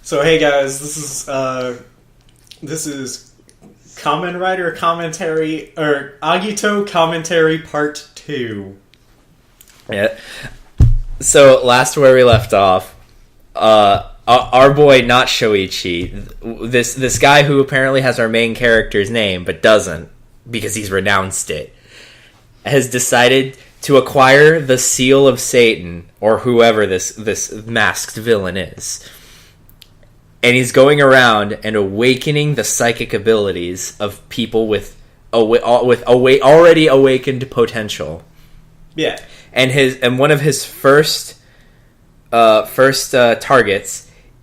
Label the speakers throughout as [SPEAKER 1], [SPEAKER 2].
[SPEAKER 1] So hey guys, this is Kamen Rider Commentary or Agito Commentary Part 2.
[SPEAKER 2] Yeah. So last where we left off, our boy not Shoichi, this guy who apparently has our main character's name but doesn't because he's renounced it, has decided to acquire the seal of Satan, or whoever this masked villain is. And he's going around and awakening the psychic abilities of people with already awakened potential.
[SPEAKER 1] Yeah.
[SPEAKER 2] And one of his first targets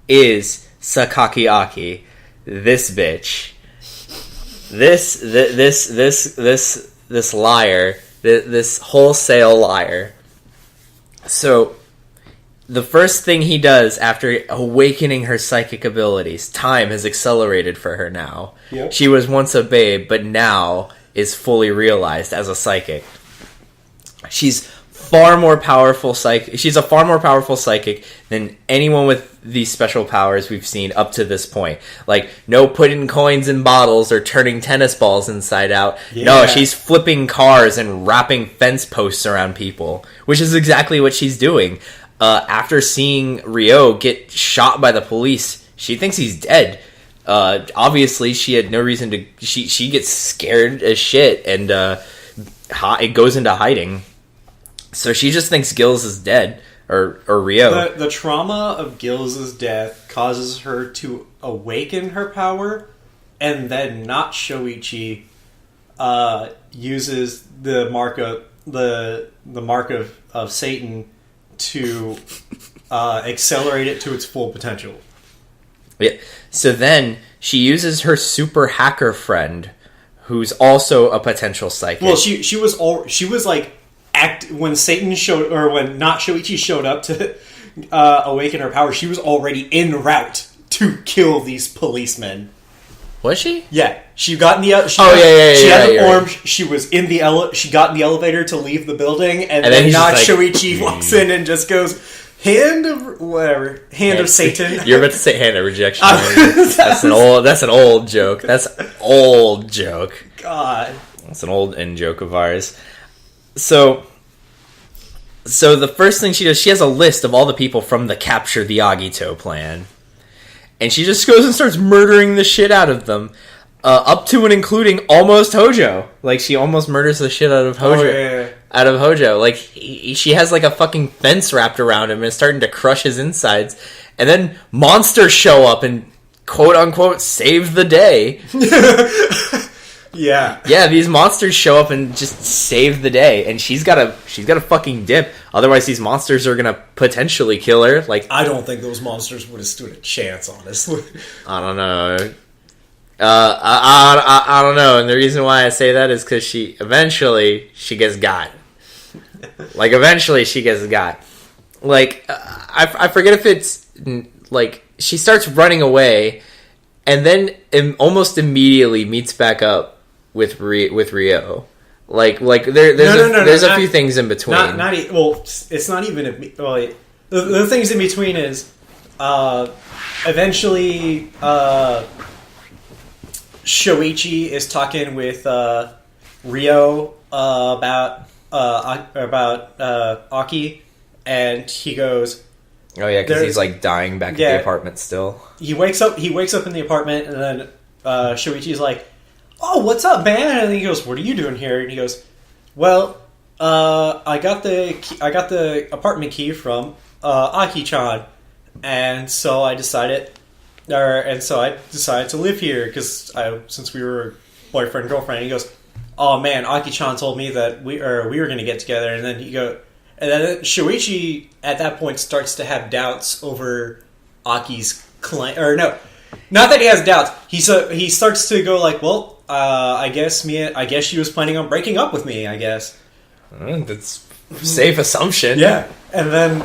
[SPEAKER 2] is Sakaki Aki, this bitch, this liar, this wholesale liar. So the first thing he does after awakening her psychic abilities, time has accelerated for her now.
[SPEAKER 1] Yep.
[SPEAKER 2] She was once a babe, but now is fully realized as a psychic. She's a far more powerful psychic than anyone with these special powers we've seen up to this point. Like, no putting coins in bottles or turning tennis balls inside out. Yeah. No, she's flipping cars and wrapping fence posts around people, which is exactly what she's doing. After seeing Ryo get shot by the police, she thinks he's dead. Obviously, she had no reason to... She gets scared as shit and it goes into hiding. So she just thinks Gills is dead, or Ryo.
[SPEAKER 1] The trauma of Gills' death causes her to awaken her power, and then not Shoichi uses the mark of Satan to accelerate it to its full potential.
[SPEAKER 2] Yeah. So then she uses her super hacker friend, who's also a potential psychic.
[SPEAKER 1] Well, she was like when Satan showed, or when not Shoichi showed up to awaken her power, she was already en route to kill these policemen.
[SPEAKER 2] Was she?
[SPEAKER 1] Yeah, she got in the. She was in the She got in the elevator to leave the building, and then not Shoichi walks in and just goes, hand of Satan.
[SPEAKER 2] You're about to say hand of rejection. That's an old joke. That's an old joke.
[SPEAKER 1] God,
[SPEAKER 2] that's an old in joke of ours. So the first thing she does, she has a list of all the people from the Capture the Agito plan. And she just goes and starts murdering the shit out of them. Up to and including almost Hojo. Like, she almost murders the shit out of Hojo.
[SPEAKER 1] Oh, yeah.
[SPEAKER 2] Out of Hojo. Like, she has like a fucking fence wrapped around him and is starting to crush his insides. And then monsters show up and quote unquote save the day.
[SPEAKER 1] Yeah.
[SPEAKER 2] Yeah, these monsters show up and just save the day, and she's got a fucking dip. Otherwise, these monsters are gonna potentially kill her. Like,
[SPEAKER 1] I don't think those monsters would have stood a chance, honestly.
[SPEAKER 2] I don't know. I don't know, and the reason why I say that is because she gets got. Like, eventually she gets got. Like, I forget if it's like she starts running away, and then almost immediately meets back up with Ryo. There's a few things in between.
[SPEAKER 1] It's not even. The things in between is eventually Shoichi is talking with Ryo about Aki, and he goes,
[SPEAKER 2] "Oh yeah," because he's like dying back at the apartment still.
[SPEAKER 1] He wakes up in the apartment, and then Shoichi's like, "Oh, what's up, man?" And he goes, "What are you doing here?" And he goes, "Well, I got the apartment key from Aki-chan, and so I decided to live here since we were boyfriend and girlfriend." And he goes, "Oh man, Aki-chan told me that we were going to get together." And then Shoichi at that point starts to have doubts over Aki's claim, or no, not that he has doubts. He starts to go like, "Well, I guess she was planning on breaking up with me. I guess."
[SPEAKER 2] That's a safe assumption.
[SPEAKER 1] Yeah, and then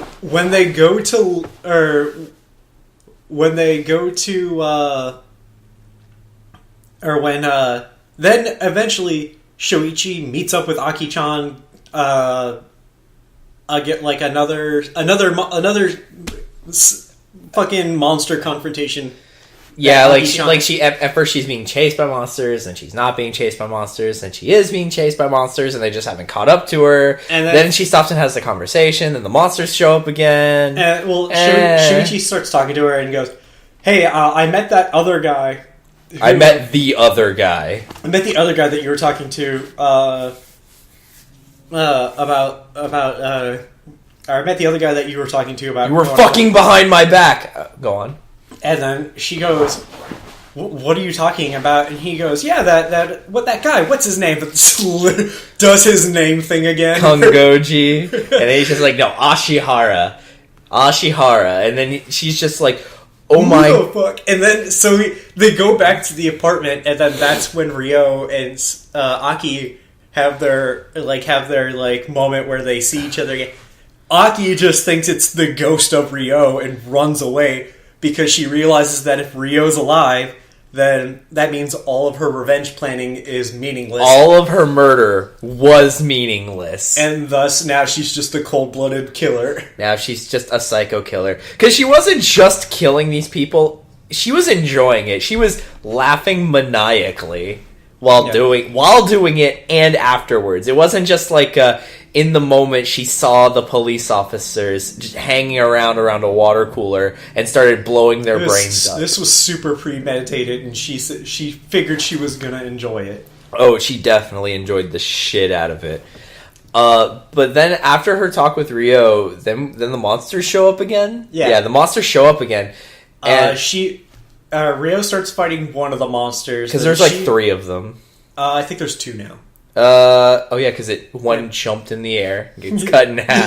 [SPEAKER 1] then eventually Shoichi meets up with Aki-chan. Get like another fucking monster confrontation.
[SPEAKER 2] Yeah, she at first she's being chased by monsters, and she's not being chased by monsters, and she is being chased by monsters, and they just haven't caught up to her. And then she stops and has the conversation, and the monsters show up again.
[SPEAKER 1] Shuichi starts talking to her and goes, "Hey, I met that other guy.
[SPEAKER 2] I met the other guy
[SPEAKER 1] that you were talking to I met the other guy that you were talking to about.
[SPEAKER 2] You were fucking behind my back. Go on."
[SPEAKER 1] And then she goes, "What are you talking about?" And he goes, "Yeah, that guy, what's his name?" Does his name thing again.
[SPEAKER 2] Kongoji. And then he's just like, "No, Ashihara. And then she's just like, "Oh my
[SPEAKER 1] fuck." And then, so they go back to the apartment, and then that's when Ryo and Aki have their moment where they see each other again. Aki just thinks it's the ghost of Ryo and runs away, because she realizes that if Ryo's alive, then that means all of her revenge planning is meaningless.
[SPEAKER 2] All of her murder was meaningless.
[SPEAKER 1] And thus, now she's just a cold-blooded killer.
[SPEAKER 2] Now she's just a psycho killer. Because she wasn't just killing these people, she was enjoying it. She was laughing maniacally while doing it and afterwards. It wasn't just like in the moment she saw the police officers just hanging around a water cooler and started blowing their brains up.
[SPEAKER 1] This was super premeditated, and she figured she was going to enjoy it.
[SPEAKER 2] Oh, she definitely enjoyed the shit out of it. But then after her talk with Ryo, then the monsters show up again? Yeah, the monsters show up again. And
[SPEAKER 1] Ryo starts fighting one of the monsters.
[SPEAKER 2] Because there's 3 of them.
[SPEAKER 1] I think there's 2 now.
[SPEAKER 2] Because one jumped in the air, gets cut in half.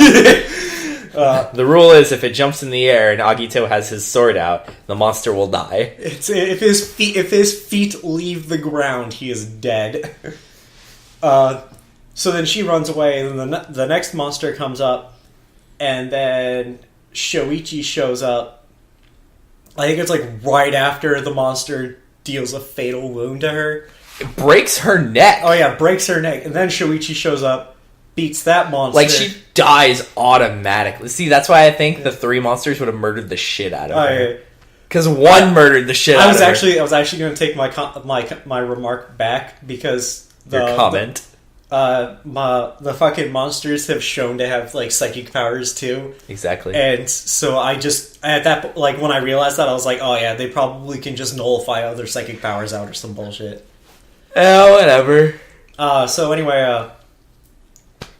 [SPEAKER 2] The rule is if it jumps in the air and Agito has his sword out, the monster will die.
[SPEAKER 1] If his feet leave the ground, he is dead. So then she runs away, and then the next monster comes up, and then Shoichi shows up. I think it's right after the monster deals a fatal wound to her.
[SPEAKER 2] It breaks her neck.
[SPEAKER 1] Oh yeah, breaks her neck. And then Shoichi shows up, beats that monster.
[SPEAKER 2] She dies automatically. See, that's why I think the 3 monsters would have murdered the shit out of her. Because one murdered the shit out of her.
[SPEAKER 1] I was actually going to take my remark back, because
[SPEAKER 2] your comment.
[SPEAKER 1] The fucking monsters have shown to have psychic powers too.
[SPEAKER 2] Exactly.
[SPEAKER 1] And so I just at that when I realized that, I was like, oh yeah, they probably can just nullify other psychic powers out or some bullshit.
[SPEAKER 2] Oh, whatever.
[SPEAKER 1] So anyway,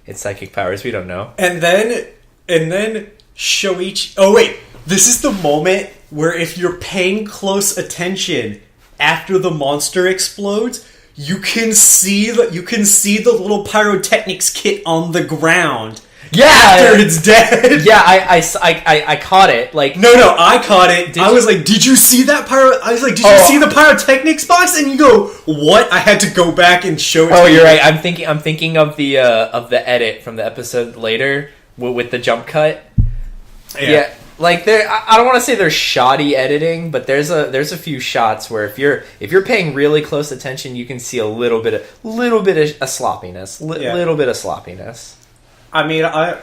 [SPEAKER 2] it's psychic powers. We don't know.
[SPEAKER 1] And then Shoichi. Oh wait, this is the moment where if you're paying close attention after the monster explodes, you can see the little pyrotechnics kit on the ground.
[SPEAKER 2] Yeah,
[SPEAKER 1] after it's dead.
[SPEAKER 2] Yeah, I caught it.
[SPEAKER 1] No, I caught it. I was like, "Did you see that pyro?" I was like, "Did you see the pyrotechnics box?" And you go, "What?" I had to go back and show it.
[SPEAKER 2] Oh, you're right. I'm thinking of the edit from the episode later with the jump cut. Yeah. I don't want to say there's shoddy editing, but there's a few shots where if you're paying really close attention, you can see a little bit of sloppiness. Little bit of sloppiness.
[SPEAKER 1] I mean, I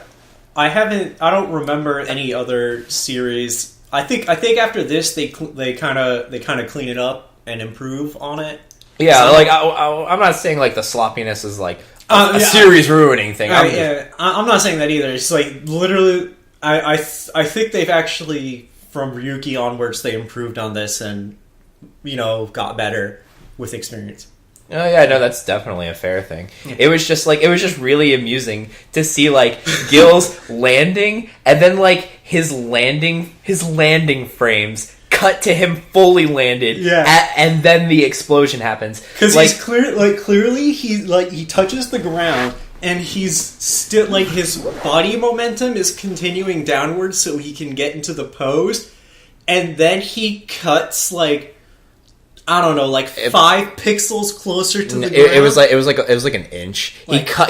[SPEAKER 1] don't remember any other series. I think after this they kind of clean it up and improve on it.
[SPEAKER 2] Yeah, I'm not saying the sloppiness is a series ruining thing.
[SPEAKER 1] I'm not saying that either. It's literally, I think they've actually, from Ryuki onwards, they improved on this and got better with experience.
[SPEAKER 2] Oh yeah, no, that's definitely a fair thing. Yeah. It was just really amusing to see Gil's landing, and then his landing frames cut to him fully landed, and then the explosion happens
[SPEAKER 1] because he's clearly he touches the ground, and he's still his body momentum is continuing downwards so he can get into the pose, and then he cuts I don't know, 5 pixels closer to the ground.
[SPEAKER 2] It was an inch.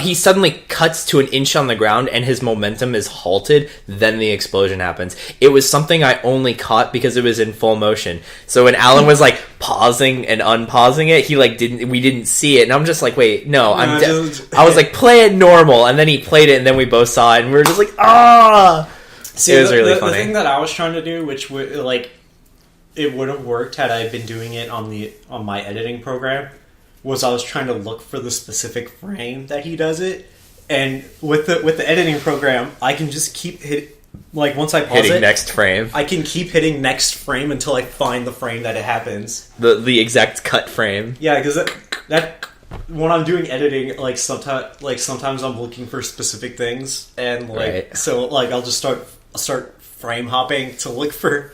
[SPEAKER 2] He suddenly cuts to an inch on the ground, and his momentum is halted. Then the explosion happens. It was something I only caught because it was in full motion. So when Alan was pausing and unpausing it, we didn't see it, and I'm just wait, no, I was play it normal, and then he played it, and then we both saw it, and we were just ah.
[SPEAKER 1] See,
[SPEAKER 2] it was really
[SPEAKER 1] the
[SPEAKER 2] funny.
[SPEAKER 1] thing that I was trying to do, which would it would have worked had I been doing it on my editing program, was I was trying to look for the specific frame that he does it, and with the editing program, I can just keep once I pause
[SPEAKER 2] hitting
[SPEAKER 1] it,
[SPEAKER 2] next frame.
[SPEAKER 1] I can keep hitting next frame until I find the frame that it happens.
[SPEAKER 2] The exact cut frame.
[SPEAKER 1] Yeah, because that when I'm doing editing, sometimes I'm looking for specific things, and so I'll just start frame hopping to look for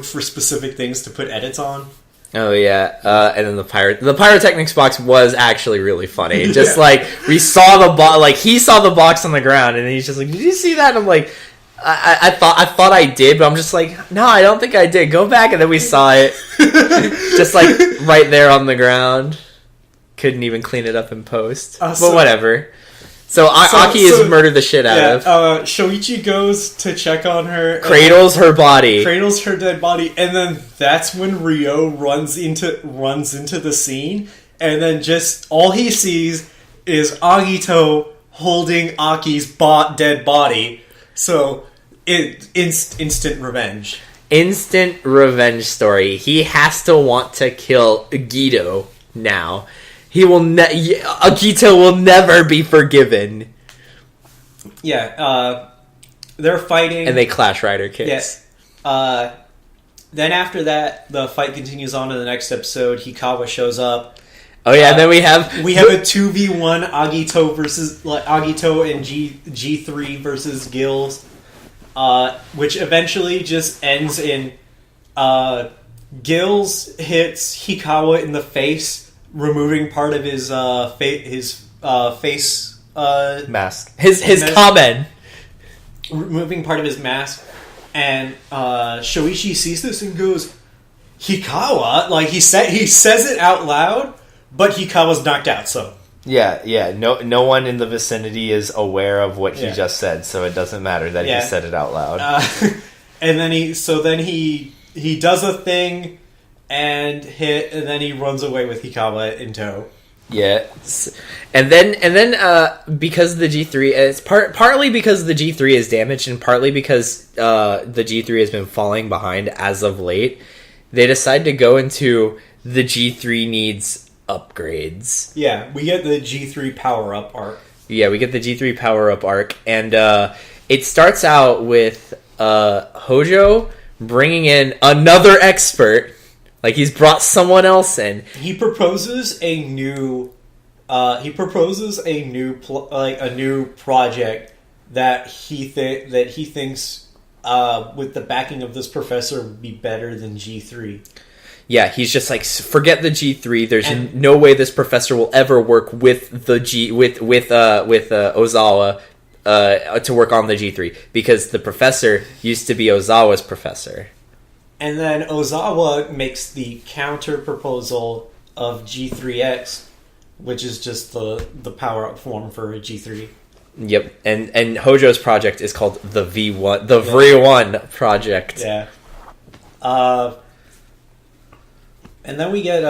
[SPEAKER 1] specific things to put edits on.
[SPEAKER 2] Oh yeah, and then the pyrotechnics box was actually really funny. Just we saw the box, he saw the box on the ground, and he's just like, "Did you see that?" And I'm like, I thought I did, but I'm just like, no, I don't think I did. Go back, and then we saw it, just right there on the ground. Couldn't even clean it up in post, but whatever. So Aki is murdered the shit out of.
[SPEAKER 1] Shoichi goes to check on her,
[SPEAKER 2] cradles her
[SPEAKER 1] dead body, and then that's when Ryo runs into the scene, and then just all he sees is Agito holding Aki's dead body. So instant revenge.
[SPEAKER 2] Instant revenge story. He has to want to kill Agito now. He will Agito will never be forgiven.
[SPEAKER 1] Yeah, they're fighting,
[SPEAKER 2] and they clash rider kicks.
[SPEAKER 1] Yes. Then after that, the fight continues on in the next episode. Hikawa shows up.
[SPEAKER 2] Oh yeah, and then we have
[SPEAKER 1] a 2v1 Agito versus Agito and G3 versus Gills, which eventually just ends in Gills hits Hikawa in the face, removing part of his face
[SPEAKER 2] mask. His Kamen.
[SPEAKER 1] Removing part of his mask, and Shoichi sees this and goes, "Hikawa!" He says it out loud, but Hikawa's knocked out. So
[SPEAKER 2] yeah. No one in the vicinity is aware of what he just said, so it doesn't matter that he said it out loud.
[SPEAKER 1] And then he does a thing. And then he runs away with Hikawa in tow.
[SPEAKER 2] Yeah, and then because the G3 is partly because the G3 is damaged, and partly because the G3 has been falling behind as of late, they decide to go into the G3 needs upgrades.
[SPEAKER 1] Yeah, we get the G3 power up arc.
[SPEAKER 2] Yeah, we get the G3 power up arc, and it starts out with Hojo bringing in another expert. He's brought someone else in.
[SPEAKER 1] He proposes a new project that he thinks with the backing of this professor would be better than G3.
[SPEAKER 2] Yeah, he's just forget the G3. There's no way this professor will ever work with the Ozawa to work on the G3, because the professor used to be Ozawa's professor.
[SPEAKER 1] And then Ozawa makes the counter proposal of G3X, which is just the power-up form for a G3.
[SPEAKER 2] Yep, and Hojo's project is called the V1, the V1 project.
[SPEAKER 1] Yeah. And then we get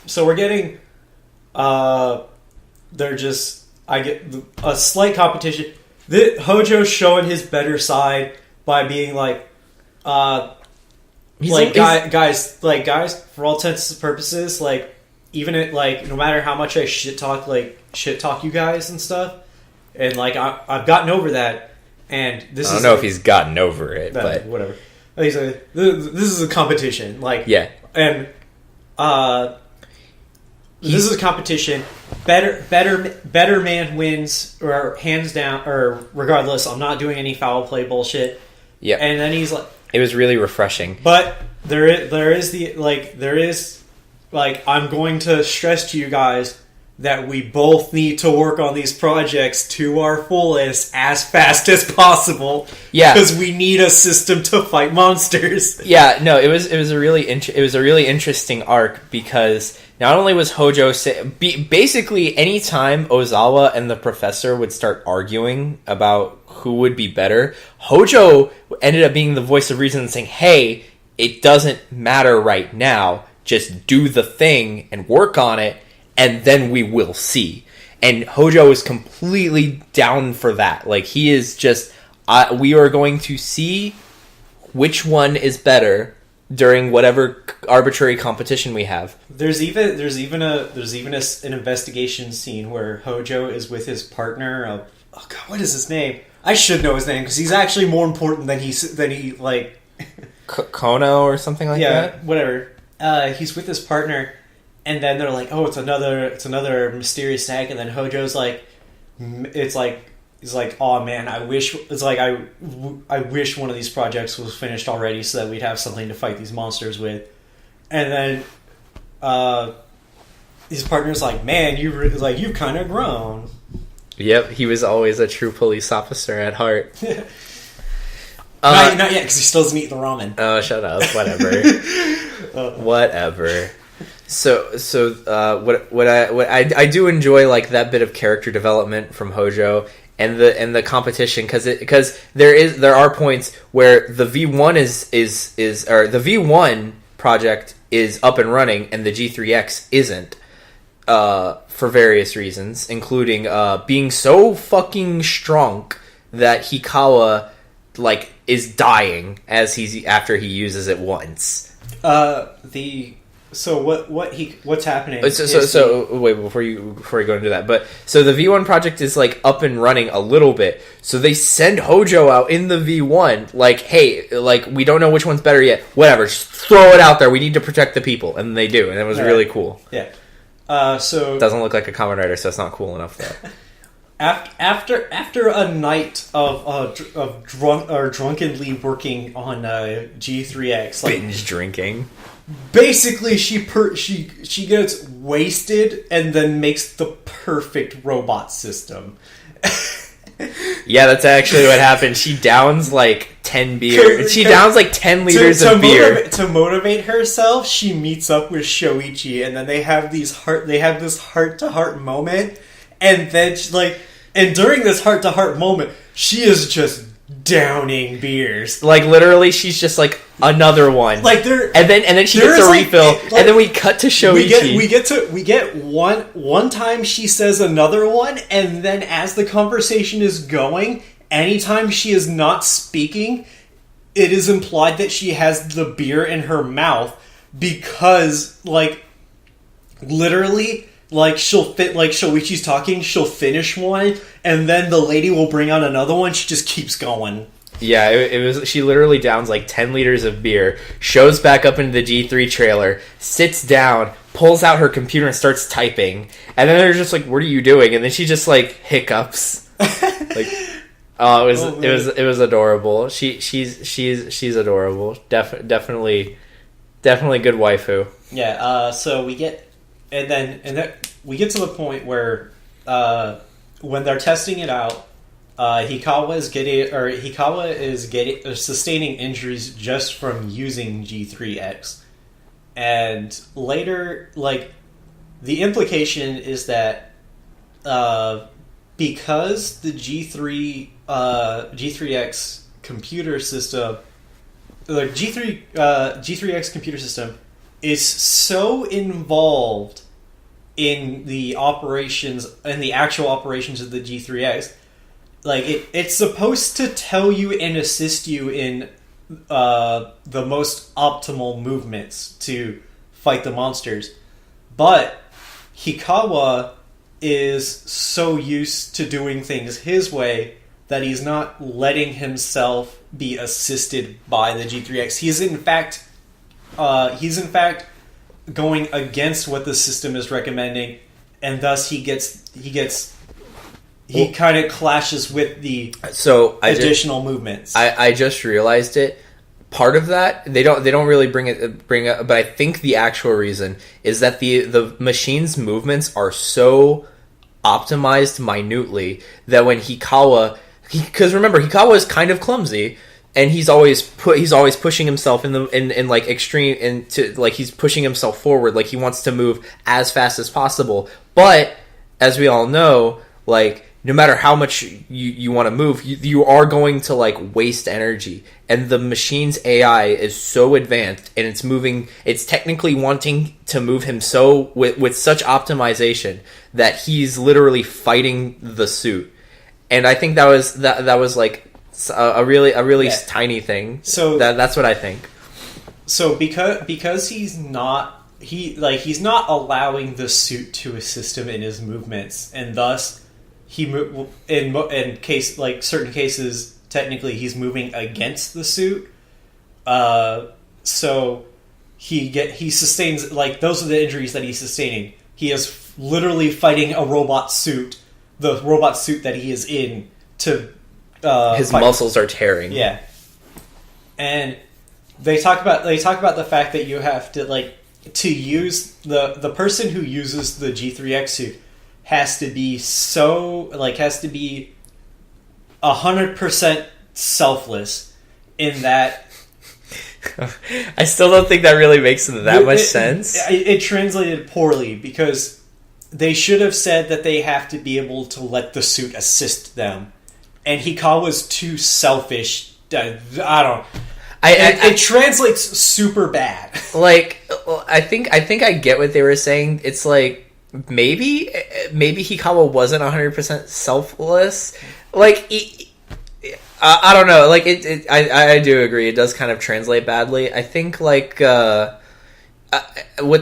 [SPEAKER 1] so we're getting I get a slight competition. Hojo's showing his better side by being guys, for all intents and purposes, even no matter how much I shit talk you guys and stuff, and I've gotten over that, and
[SPEAKER 2] I don't know if he's gotten over it, but
[SPEAKER 1] whatever. This is a competition,
[SPEAKER 2] yeah,
[SPEAKER 1] and this is a competition. Better man wins, or hands down, or regardless. I'm not doing any foul play bullshit.
[SPEAKER 2] Yeah,
[SPEAKER 1] and then he's
[SPEAKER 2] it was really refreshing.
[SPEAKER 1] But there is I'm going to stress to you guys that we both need to work on these projects to our fullest as fast as possible.
[SPEAKER 2] Yeah,
[SPEAKER 1] because we need a system to fight monsters.
[SPEAKER 2] Yeah, no, it was a really interesting arc, because not only was Hojo basically anytime Ozawa and the professor would start arguing about who would be better, Hojo ended up being the voice of reason and saying, "Hey, it doesn't matter right now. Just do the thing and work on it, and then we will see." And Hojo is completely down for that. He is just we are going to see which one is better during whatever arbitrary competition we have.
[SPEAKER 1] There's even an investigation scene where Hojo is with his partner. Oh God, what is his name? I should know his name because he's actually more important than he like.
[SPEAKER 2] Kono or something like that.
[SPEAKER 1] Yeah, whatever. He's with his partner, and then they're like, "Oh, it's another mysterious snag." And then Hojo's like, "He's like, oh man, I wish one of these projects was finished already so that we'd have something to fight these monsters with." And then his partner's like, "Man, you've kind of grown."
[SPEAKER 2] Yep, he was always a true police officer at heart.
[SPEAKER 1] Not yet, because he still doesn't eat the ramen.
[SPEAKER 2] Oh, shut up! Whatever, whatever. So, what I do enjoy, like, that bit of character development from Hojo and the competition, because there are points where the V1 or the V1 project is up and running and the G3X isn't, for various reasons, including being so fucking strong that Hikawa is dying after he uses it once.
[SPEAKER 1] So what's happening?
[SPEAKER 2] Wait, before you go into that, but so the V1 project is up and running a little bit. So they send Hojo out in the V1, hey, we don't know which one's better yet. Whatever, just throw it out there. We need to protect the people, and they do, and it was really cool.
[SPEAKER 1] Yeah. So
[SPEAKER 2] it doesn't look like a Kamen Rider, so it's not cool enough though.
[SPEAKER 1] After a night of drunkenly working on G3X,
[SPEAKER 2] binge drinking.
[SPEAKER 1] Basically, she gets wasted and then makes the perfect robot system.
[SPEAKER 2] Yeah, that's actually what happened. She downs 10 beer. She downs 10 liters of beer.
[SPEAKER 1] To motivate herself, she meets up with Shoichi, and then they have this heart-to-heart moment, and then and during this heart-to-heart moment, she is just downing beers.
[SPEAKER 2] Literally, she's just another one. And then she gets a refill, and then we cut to Shoichi.
[SPEAKER 1] We get one time she says another one, and then as the conversation is going, anytime she is not speaking, it is implied that she has the beer in her mouth because literally. She'll fit, Shoichi's talking, she'll finish one, and then the lady will bring out another one, she just keeps going.
[SPEAKER 2] Yeah, it was, she literally downs 10 liters of beer, shows back up into the G3 trailer, sits down, pulls out her computer and starts typing, and then they're just what are you doing? And then she just, hiccups. It was adorable. She's adorable. Definitely good waifu.
[SPEAKER 1] Yeah, so we get... And then we get to the point where when they're testing it out, Hikawa is sustaining injuries just from using G3X, and later, the implication is that because the G3X computer system, the G3X computer system is so involved in the operations and the actual operations of the G3X, it's supposed to tell you and assist you in the most optimal movements to fight the monsters, but Hikawa is so used to doing things his way that he's not letting himself be assisted by the G3X. He's in fact going against what the system is recommending, and thus he kind of clashes with the additional movements.
[SPEAKER 2] I just realized it. Part of that they don't really bring up, but I think the actual reason is that the machine's movements are so optimized minutely that when because remember Hikawa is kind of clumsy. And he's always pushing himself in extreme into he's pushing himself forward, he wants to move as fast as possible. But as we all know, no matter how much you want to move, you are going to waste energy. And the machine's AI is so advanced, and it's technically wanting to move him so with such optimization that he's literally fighting the suit. And I think that was a really tiny thing.
[SPEAKER 1] So
[SPEAKER 2] that's what I think.
[SPEAKER 1] So because he's not allowing the suit to assist him in his movements, and thus in certain cases technically he's moving against the suit. So he sustains, like, those are the injuries that he's sustaining. He is literally fighting a robot suit, the robot suit that he is in, to
[SPEAKER 2] his
[SPEAKER 1] fight.
[SPEAKER 2] Muscles are tearing.
[SPEAKER 1] Yeah, and they talk about the fact that you have to, like, to use the person who uses the G3X suit has to be 100% selfless, in that
[SPEAKER 2] I still don't think that really makes that much sense.
[SPEAKER 1] It translated poorly, because they should have said that they have to be able to let the suit assist them, and Hikawa's too selfish. I don't. It translates super bad.
[SPEAKER 2] Like, I think I get what they were saying. It's like maybe Hikawa wasn't 100% selfless. Like, I don't know. Like, I do agree. It does kind of translate badly. I think, like, what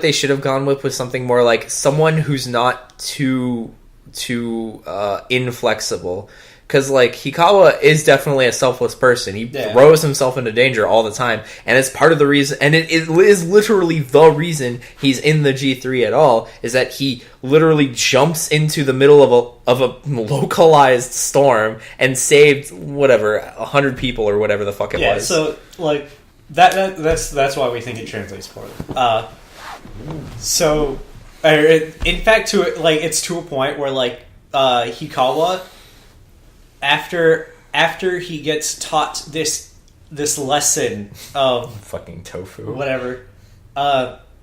[SPEAKER 2] they should have gone with was something more like someone who's not too inflexible. Because, like, Hikawa is definitely a selfless person. He throws himself into danger all the time. And it's part of the reason, and it is literally the reason he's in the G3 at all, is that he literally jumps into the middle of a localized storm and saved, 100 people or whatever the fuck it was.
[SPEAKER 1] Yeah, so, like, that's why we think it translates poorly. In fact, it's to a point where, like, Hikawa, after he gets taught this lesson of
[SPEAKER 2] fucking tofu,
[SPEAKER 1] whatever,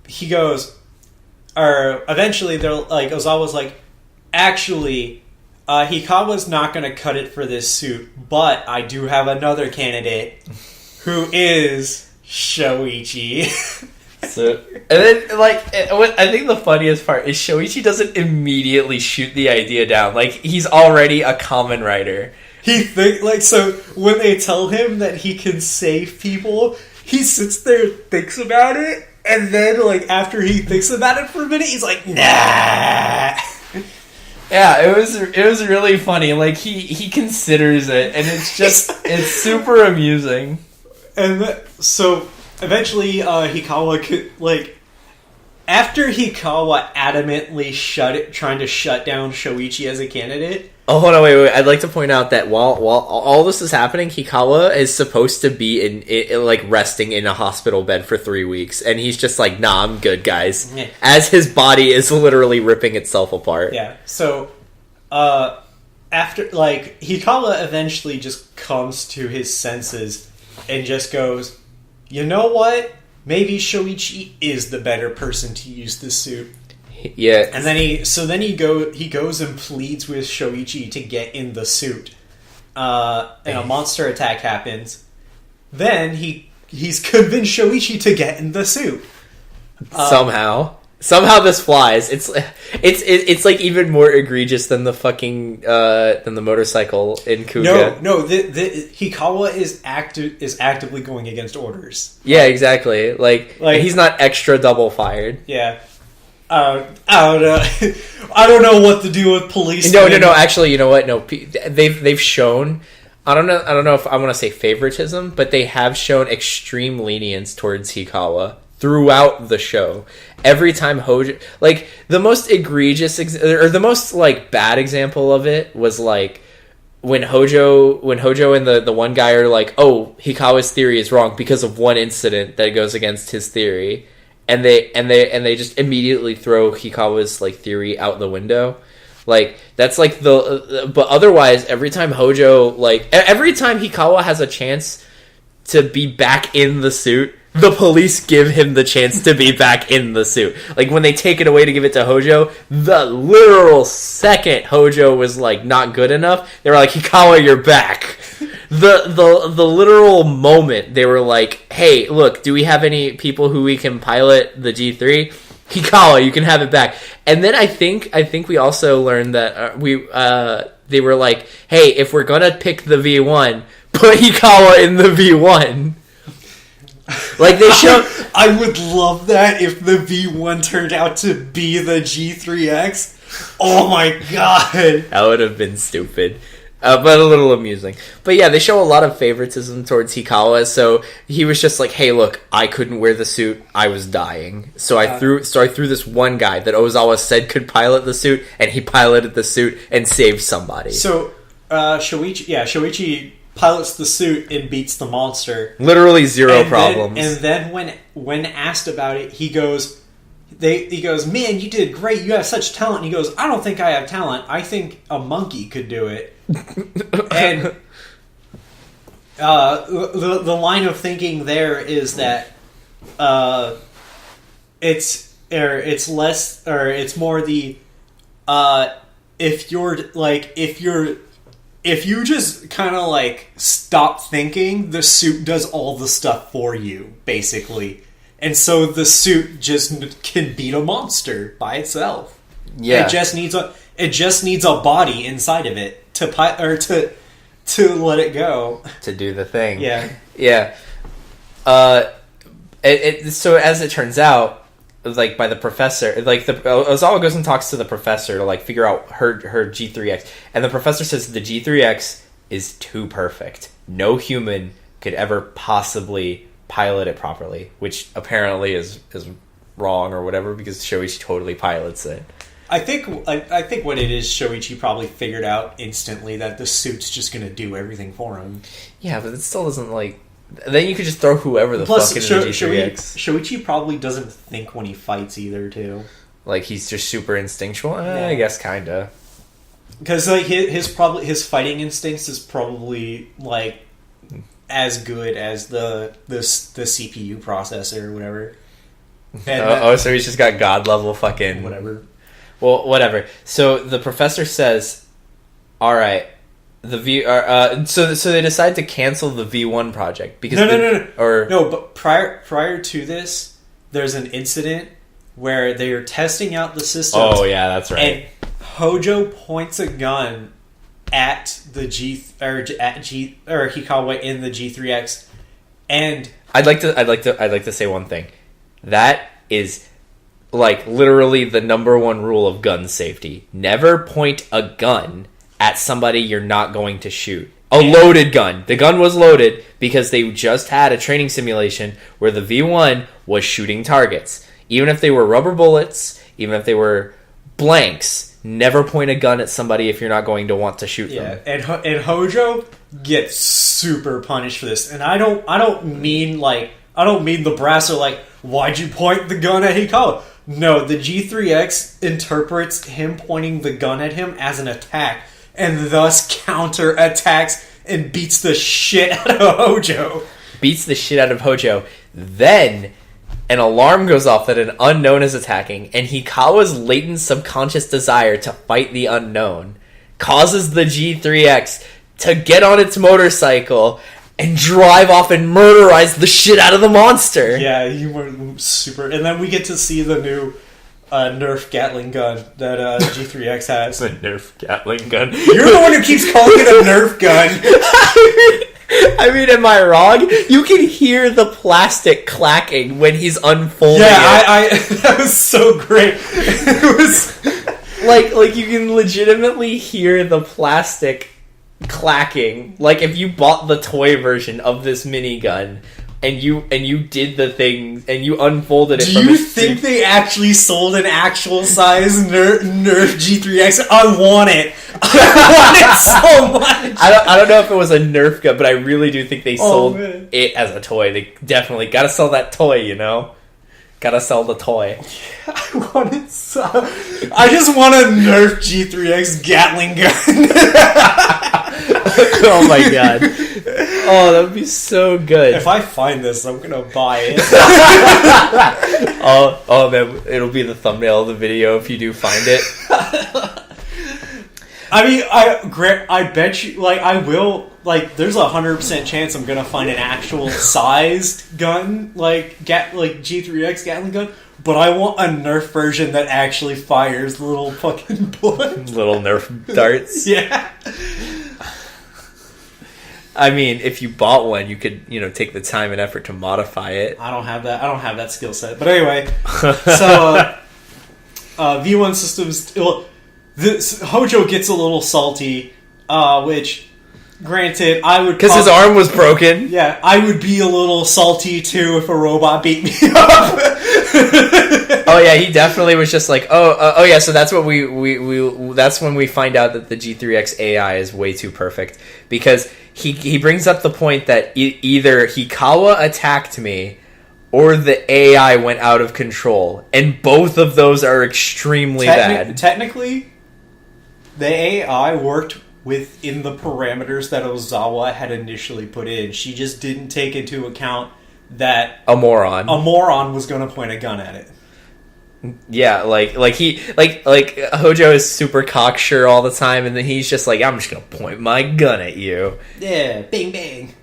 [SPEAKER 1] he goes, or eventually they're like, Ozawa's like, actually, Hikawa's not going to cut it for this suit, but I do have another candidate who is Shoichi.
[SPEAKER 2] So, and then, like, I think the funniest part is Shoichi doesn't immediately shoot the idea down. Like, he's already a Kamen Rider.
[SPEAKER 1] So when they tell him that he can save people, he sits there and thinks about it, and then, like, after he thinks about it for a minute, he's like, nah.
[SPEAKER 2] Yeah, it was really funny. Like, he considers it, and it's just it's super amusing.
[SPEAKER 1] And so eventually, Hikawa could, like, after Hikawa adamantly trying to shut down Shoichi as a candidate.
[SPEAKER 2] Oh, hold on, wait. I'd like to point out that while all this is happening, Hikawa is supposed to be in like resting in a hospital bed for 3 weeks, and he's just like, "Nah, I'm good, guys." Yeah. As his body is literally ripping itself apart.
[SPEAKER 1] Yeah. So, after, like, Hikawa eventually just comes to his senses and just goes, you know what? Maybe Shoichi is the better person to use this suit.
[SPEAKER 2] Yeah.
[SPEAKER 1] And then he goes and pleads with Shoichi to get in the suit. And a monster attack happens. Then he's convinced Shoichi to get in the suit.
[SPEAKER 2] Somehow this flies. It's like even more egregious than the fucking than the motorcycle in Kuga.
[SPEAKER 1] No. The Hikawa is actively going against orders.
[SPEAKER 2] Yeah, exactly. Like he's not extra double fired.
[SPEAKER 1] Yeah. I don't know. I don't know what to do with police.
[SPEAKER 2] No. Actually, you know what? No, they've shown. I don't know if I want to say favoritism, but they have shown extreme lenience towards Hikawa throughout the show. Every time Hojo, like, the most egregious or the most, like, bad example of it was, like, when Hojo and the one guy are like, oh, Hikawa's theory is wrong because of one incident that goes against his theory, and they just immediately throw Hikawa's, like, theory out the window. Like, that's like but otherwise, every time Hikawa has a chance to be back in the suit, the police give him the chance to be back in the suit. Like, when they take it away to give it to Hojo, the literal second Hojo was, like, not good enough, they were like, Hikawa, you're back. The literal moment they were like, hey, look, do we have any people who we can pilot the G3? Hikawa, you can have it back. And then I think we also learned that they were like, hey, if we're gonna pick the V1, put Hikawa in the V1. Like they show.
[SPEAKER 1] I would love that if the V1 turned out to be the G3X. Oh my god.
[SPEAKER 2] That would have been stupid. But a little amusing. But yeah, they show a lot of favoritism towards Hikawa, so he was just like, hey, look, I couldn't wear the suit, I was dying. So I threw this one guy that Ozawa said could pilot the suit, and he piloted the suit and saved somebody.
[SPEAKER 1] So, Shoichi pilots the suit and beats the monster.
[SPEAKER 2] Literally zero problems.
[SPEAKER 1] Then when asked about it, he goes, man, you did great, you have such talent. And he goes, I don't think I have talent, I think a monkey could do it. And the line of thinking there is that it's more the if you just kind of like stop thinking, the suit does all the stuff for you, basically. And so the suit just can beat a monster by itself.
[SPEAKER 2] Yeah.
[SPEAKER 1] It just needs a body inside of it to let it go.
[SPEAKER 2] To do the thing.
[SPEAKER 1] Yeah.
[SPEAKER 2] Yeah. So as it turns out, like by the professor, like Ozawa goes and talks to the professor to like figure out her G3X, and the professor says the G3X is too perfect. No human could ever possibly pilot it properly, which apparently is wrong or whatever, because Shoichi totally pilots it.
[SPEAKER 1] I think what it is, Shoichi probably figured out instantly that the suit's just going to do everything for him.
[SPEAKER 2] Yeah, but it still doesn't like. Then you could just throw whoever the fuck into the G3X.
[SPEAKER 1] Shoichi probably doesn't think when he fights either, too.
[SPEAKER 2] Like he's just super instinctual.
[SPEAKER 1] Yeah.
[SPEAKER 2] I guess kinda.
[SPEAKER 1] Because like his fighting instincts is probably like as good as the CPU processor or whatever. And
[SPEAKER 2] so he's just got god level fucking
[SPEAKER 1] whatever.
[SPEAKER 2] Well, whatever. So the professor says, "All right, the V." So they decide to cancel the V1 project because
[SPEAKER 1] no. But prior to this, there's an incident where they are testing out the systems.
[SPEAKER 2] Oh yeah, that's right.
[SPEAKER 1] And Hojo points a gun at the Hikawa in the G3X, and
[SPEAKER 2] I'd like to say one thing. That is like literally the number one rule of gun safety. Never point a gun at somebody you're not going to shoot. A loaded gun. The gun was loaded because they just had a training simulation where the V1 was shooting targets. Even if they were rubber bullets, even if they were blanks, never point a gun at somebody if you're not going to want to shoot them.
[SPEAKER 1] And Hojo gets super punished for this. And I don't mean the brass are like, why'd you point the gun at Hikawa? No, the G3X interprets him pointing the gun at him as an attack, and thus counter-attacks and beats the shit out of Hojo.
[SPEAKER 2] Beats the shit out of Hojo. Then an alarm goes off that an unknown is attacking, and Hikawa's latent subconscious desire to fight the unknown causes the G3X to get on its motorcycle and drive off and murderize the shit out of the monster.
[SPEAKER 1] Yeah, you were super. And then we get to see the new Nerf Gatling gun that G3X has.
[SPEAKER 2] The Nerf Gatling gun.
[SPEAKER 1] You're the one who keeps calling it a Nerf gun.
[SPEAKER 2] I mean, am I wrong? You can hear the plastic clacking when he's unfolding it.
[SPEAKER 1] I that was so great. It was
[SPEAKER 2] like you can legitimately hear the plastic clacking. Like if you bought the toy version of this minigun and you did the thing and you unfolded it.
[SPEAKER 1] Do you think they actually sold an actual size Nerf G3X? I want it. I want it so much.
[SPEAKER 2] I don't know if it was a Nerf gun, but I really do think they sold it as a toy. They definitely gotta sell that toy, you know. Gotta sell the toy.
[SPEAKER 1] Yeah, I want it so. I just want a Nerf G3X Gatling gun.
[SPEAKER 2] Oh my god. Oh, that would be so good.
[SPEAKER 1] If I find this, I'm gonna buy it.
[SPEAKER 2] Oh man, it'll be the thumbnail of the video if you do find it.
[SPEAKER 1] I mean, I bet you, like, I will, like, there's 100% chance I'm gonna find an actual sized gun, like G3X Gatling gun, but I want a Nerf version that actually fires little fucking bullets.
[SPEAKER 2] Little Nerf darts.
[SPEAKER 1] Yeah.
[SPEAKER 2] I mean, if you bought one, you could, take the time and effort to modify it.
[SPEAKER 1] I don't have that skill set. But anyway, so V1 systems. Hojo gets a little salty, which, granted, I would
[SPEAKER 2] because his arm was broken.
[SPEAKER 1] Yeah, I would be a little salty too if a robot beat me up.
[SPEAKER 2] Oh yeah, he definitely was just like, oh yeah. So that's what that's when we find out that the G3X AI is way too perfect, because he brings up the point that either Hikawa attacked me or the AI went out of control, and both of those are extremely bad.
[SPEAKER 1] Technically, the AI worked within the parameters that Ozawa had initially put in. She just didn't take into account that a moron was going to point a gun at it.
[SPEAKER 2] Yeah, like Hojo is super cocksure all the time, and then he's just like, I'm just gonna point my gun at you.
[SPEAKER 1] Yeah, bang bang.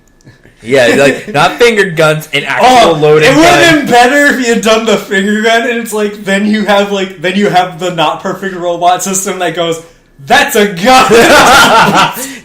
[SPEAKER 2] Yeah, like not finger guns, an actual loaded gun.
[SPEAKER 1] It would have been better if he had done the finger gun, and it's like then you have the not perfect robot system that goes, that's a gun.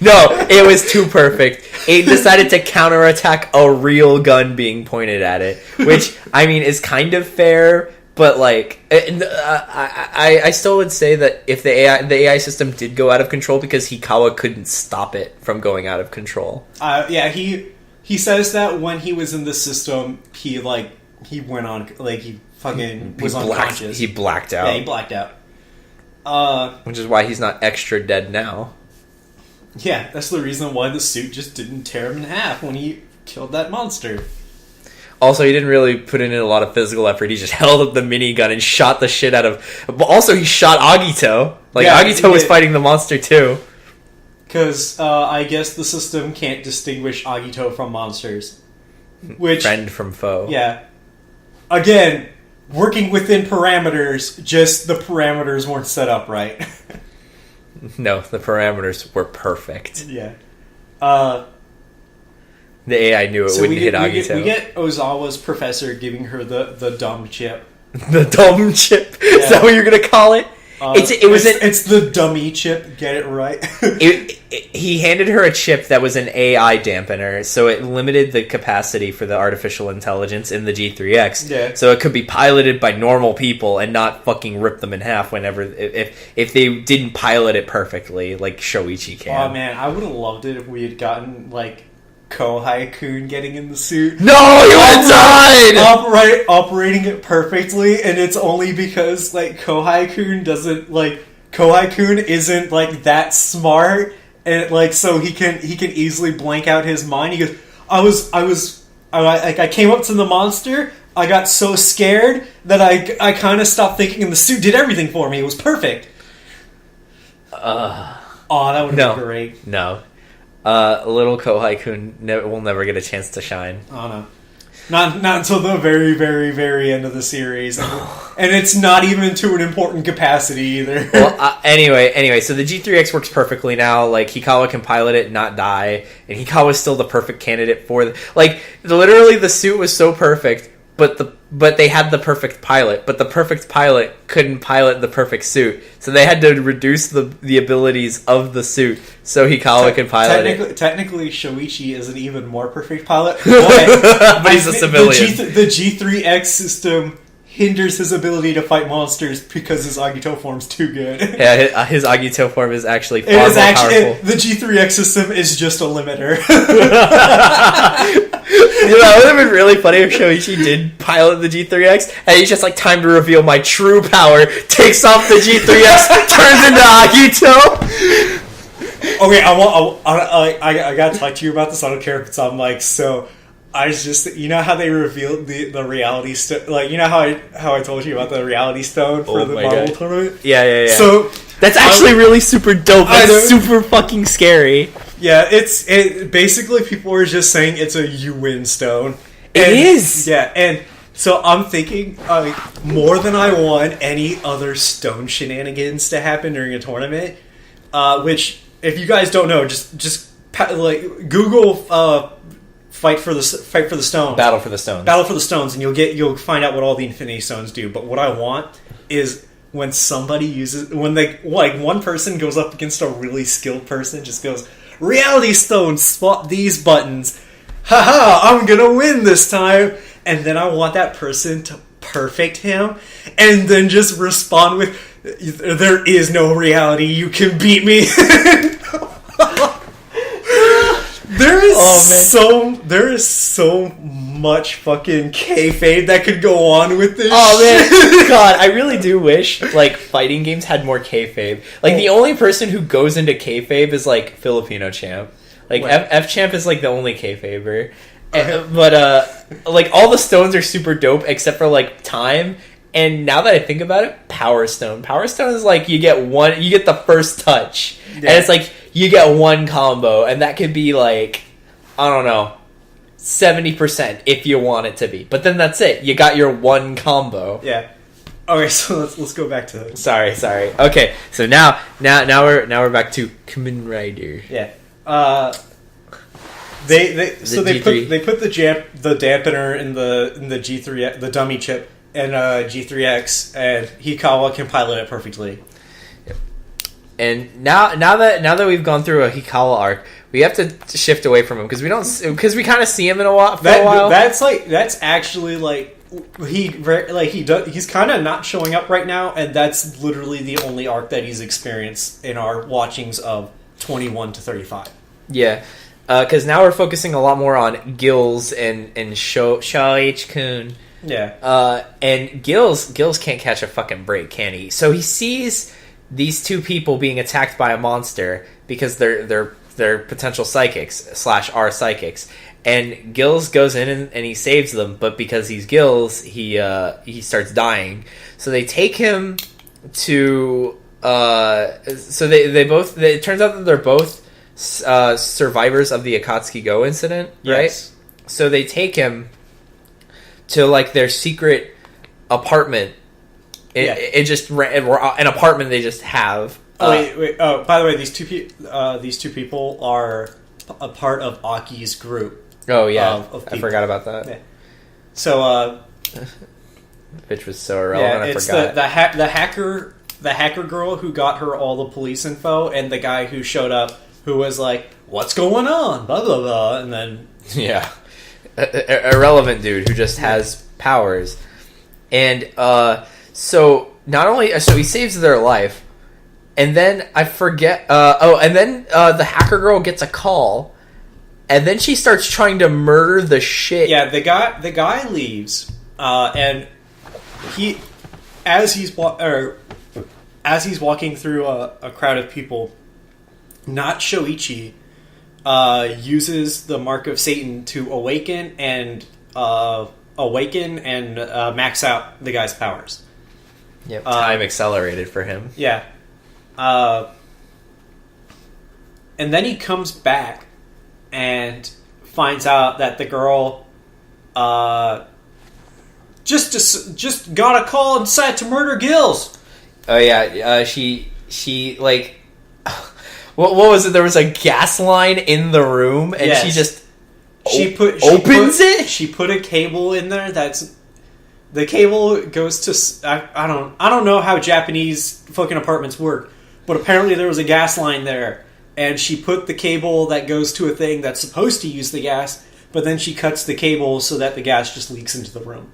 [SPEAKER 2] No, it was too perfect. It decided to counterattack a real gun being pointed at it, which I mean is kind of fair. But like, I still would say that if the AI system did go out of control, because Hikawa couldn't stop it from going out of control.
[SPEAKER 1] Yeah, he says that when he was in the system, he went on he fucking was unconscious.
[SPEAKER 2] He blacked out.
[SPEAKER 1] Yeah, he blacked out.
[SPEAKER 2] Which is why he's not extra dead now.
[SPEAKER 1] Yeah, that's the reason why the suit just didn't tear him in half when he killed that monster.
[SPEAKER 2] Also, he didn't really put in a lot of physical effort. He just held up the minigun and shot the shit out of... But also, he shot Agito. Agito was fighting the monster, too.
[SPEAKER 1] Because, I guess the system can't distinguish Agito from monsters. Which...
[SPEAKER 2] Friend from foe.
[SPEAKER 1] Yeah. Again, working within parameters, just the parameters weren't set up right.
[SPEAKER 2] No, the parameters were perfect.
[SPEAKER 1] Yeah.
[SPEAKER 2] The AI knew it wouldn't hit Agito.
[SPEAKER 1] We get Ozawa's professor giving her the dumb chip.
[SPEAKER 2] The dumb chip? Yeah. Is that what you're going to call it?
[SPEAKER 1] It's the dummy chip. Get it right.
[SPEAKER 2] He handed her a chip that was an AI dampener, so it limited the capacity for the artificial intelligence in the G3X.
[SPEAKER 1] Yeah.
[SPEAKER 2] So it could be piloted by normal people and not fucking rip them in half whenever if they didn't pilot it perfectly, like Shoichi can.
[SPEAKER 1] Oh man, I would have loved it if we had gotten Kohai-kun getting in the suit.
[SPEAKER 2] No, he would have died!
[SPEAKER 1] Operating it perfectly, and it's only because, Kohai-kun doesn't, Kohai-kun isn't, that smart, and, so he can easily blank out his mind. He goes, I came up to the monster, I got so scared that I kind of stopped thinking, and the suit did everything for me. It was perfect. That would have been great.
[SPEAKER 2] No. Little Kohai-kun will never get a chance to shine.
[SPEAKER 1] Oh no, not until the very, very, very end of the series, and it's not even to an important capacity either.
[SPEAKER 2] Well, anyway, so the G3X works perfectly now. Hikawa can pilot it and not die, and Hikawa's still the perfect candidate for literally the suit was so perfect, but they had the perfect pilot, but the perfect pilot couldn't pilot the perfect suit, so they had to reduce the abilities of the suit so Hikawa could pilot it.
[SPEAKER 1] Technically, Shoichi is an even more perfect pilot,
[SPEAKER 2] but he's a civilian.
[SPEAKER 1] The G3X system hinders his ability to fight monsters because his Agito form's too good.
[SPEAKER 2] Yeah, his Agito form is actually far more powerful.
[SPEAKER 1] The G3X system is just a limiter.
[SPEAKER 2] That would have been really funny if Shoichi did pilot the G3X, and he's just time to reveal my true power, takes off the G3X, turns into Agito.
[SPEAKER 1] Okay, I gotta talk to you about this. I don't care if it's on mic. So, I was just, how they revealed the reality stone, how I told you about the reality stone for the Marvel tournament.
[SPEAKER 2] Yeah.
[SPEAKER 1] So
[SPEAKER 2] that's actually really super dope. That's super fucking scary.
[SPEAKER 1] Yeah, it basically people were just saying it's a you win stone.
[SPEAKER 2] It is.
[SPEAKER 1] Yeah, and so I'm thinking more than I want any other stone shenanigans to happen during a tournament. Which, if you guys don't know, just Google fight for the stones.
[SPEAKER 2] Battle for the stones.
[SPEAKER 1] Battle for the stones, and you'll find out what all the Infinity Stones do. But what I want is when somebody one person goes up against a really skilled person, just goes, reality stone, spot these buttons. Haha, I'm gonna win this time. And then I want that person to perfect him, and then just respond with, there is no reality, you can beat me. There is so much fucking kayfabe that could go on with this.
[SPEAKER 2] Oh man, God, I really do wish like fighting games had more kayfabe. Like the only person who goes into kayfabe is like Filipino Champ. Like F Champ is like the only kayfaber. But like all the stones are super dope except for like time. And now that I think about it, Power Stone. Power Stone is like you get the first touch, and it's like you get one combo, and that could be like, I don't know, 70% if you want it to be. But then that's it. You got your one combo.
[SPEAKER 1] Yeah. Okay, so let's go back to
[SPEAKER 2] Sorry. Okay, so now we're back to Kamen Rider.
[SPEAKER 1] Yeah. They put the dampener in the G3, the dummy chip, and G3X, and Hikawa can pilot it perfectly.
[SPEAKER 2] Yep. And now that we've gone through a Hikawa arc, we have to shift away from him because we kind of see him in a while.
[SPEAKER 1] That's actually like he's kind of not showing up right now, and that's literally the only arc that he's experienced in our watchings of 21 to 35.
[SPEAKER 2] Yeah. Because now we're focusing a lot more on Gills and Shoichi-kun.
[SPEAKER 1] Yeah.
[SPEAKER 2] And Gills can't catch a fucking break, can he? So he sees these two people being attacked by a monster because they're potential psychics / are psychics. And Gills goes in and he saves them, but because he's Gills, he starts dying. So they take him to so they both. It turns out that they're both survivors of the Akatsuki-go incident, right?
[SPEAKER 1] Yes.
[SPEAKER 2] So they take him to like their secret apartment. It just an apartment they just have.
[SPEAKER 1] Wait. Oh, by the way, these two people are a part of Aki's group.
[SPEAKER 2] Oh yeah,
[SPEAKER 1] of
[SPEAKER 2] I forgot about that.
[SPEAKER 1] Yeah. So,
[SPEAKER 2] which was so irrelevant.
[SPEAKER 1] Yeah, it's
[SPEAKER 2] I forgot
[SPEAKER 1] the hacker girl who got her all the police info, and the guy who showed up who was like, "What's going on?" Blah blah blah, and then
[SPEAKER 2] irrelevant dude who just has powers, and so not only he saves their life, and then I forget. And then the hacker girl gets a call. And then she starts trying to murder the shit.
[SPEAKER 1] Yeah, the guy leaves, and as he's walking through a crowd of people, not Shoichi uses the mark of Satan to awaken and max out the guy's powers.
[SPEAKER 2] Yep, time accelerated for him.
[SPEAKER 1] Yeah, and then he comes back and finds out that the girl just got a call and decided to murder Gills.
[SPEAKER 2] Oh yeah, she like what was it? There was a gas line in the room, and
[SPEAKER 1] yes. She put a cable in there. The cable goes to I don't know how Japanese fucking apartments work, but apparently there was a gas line there. And she put the cable that goes to a thing that's supposed to use the gas, but then she cuts the cable so that the gas just leaks into the room.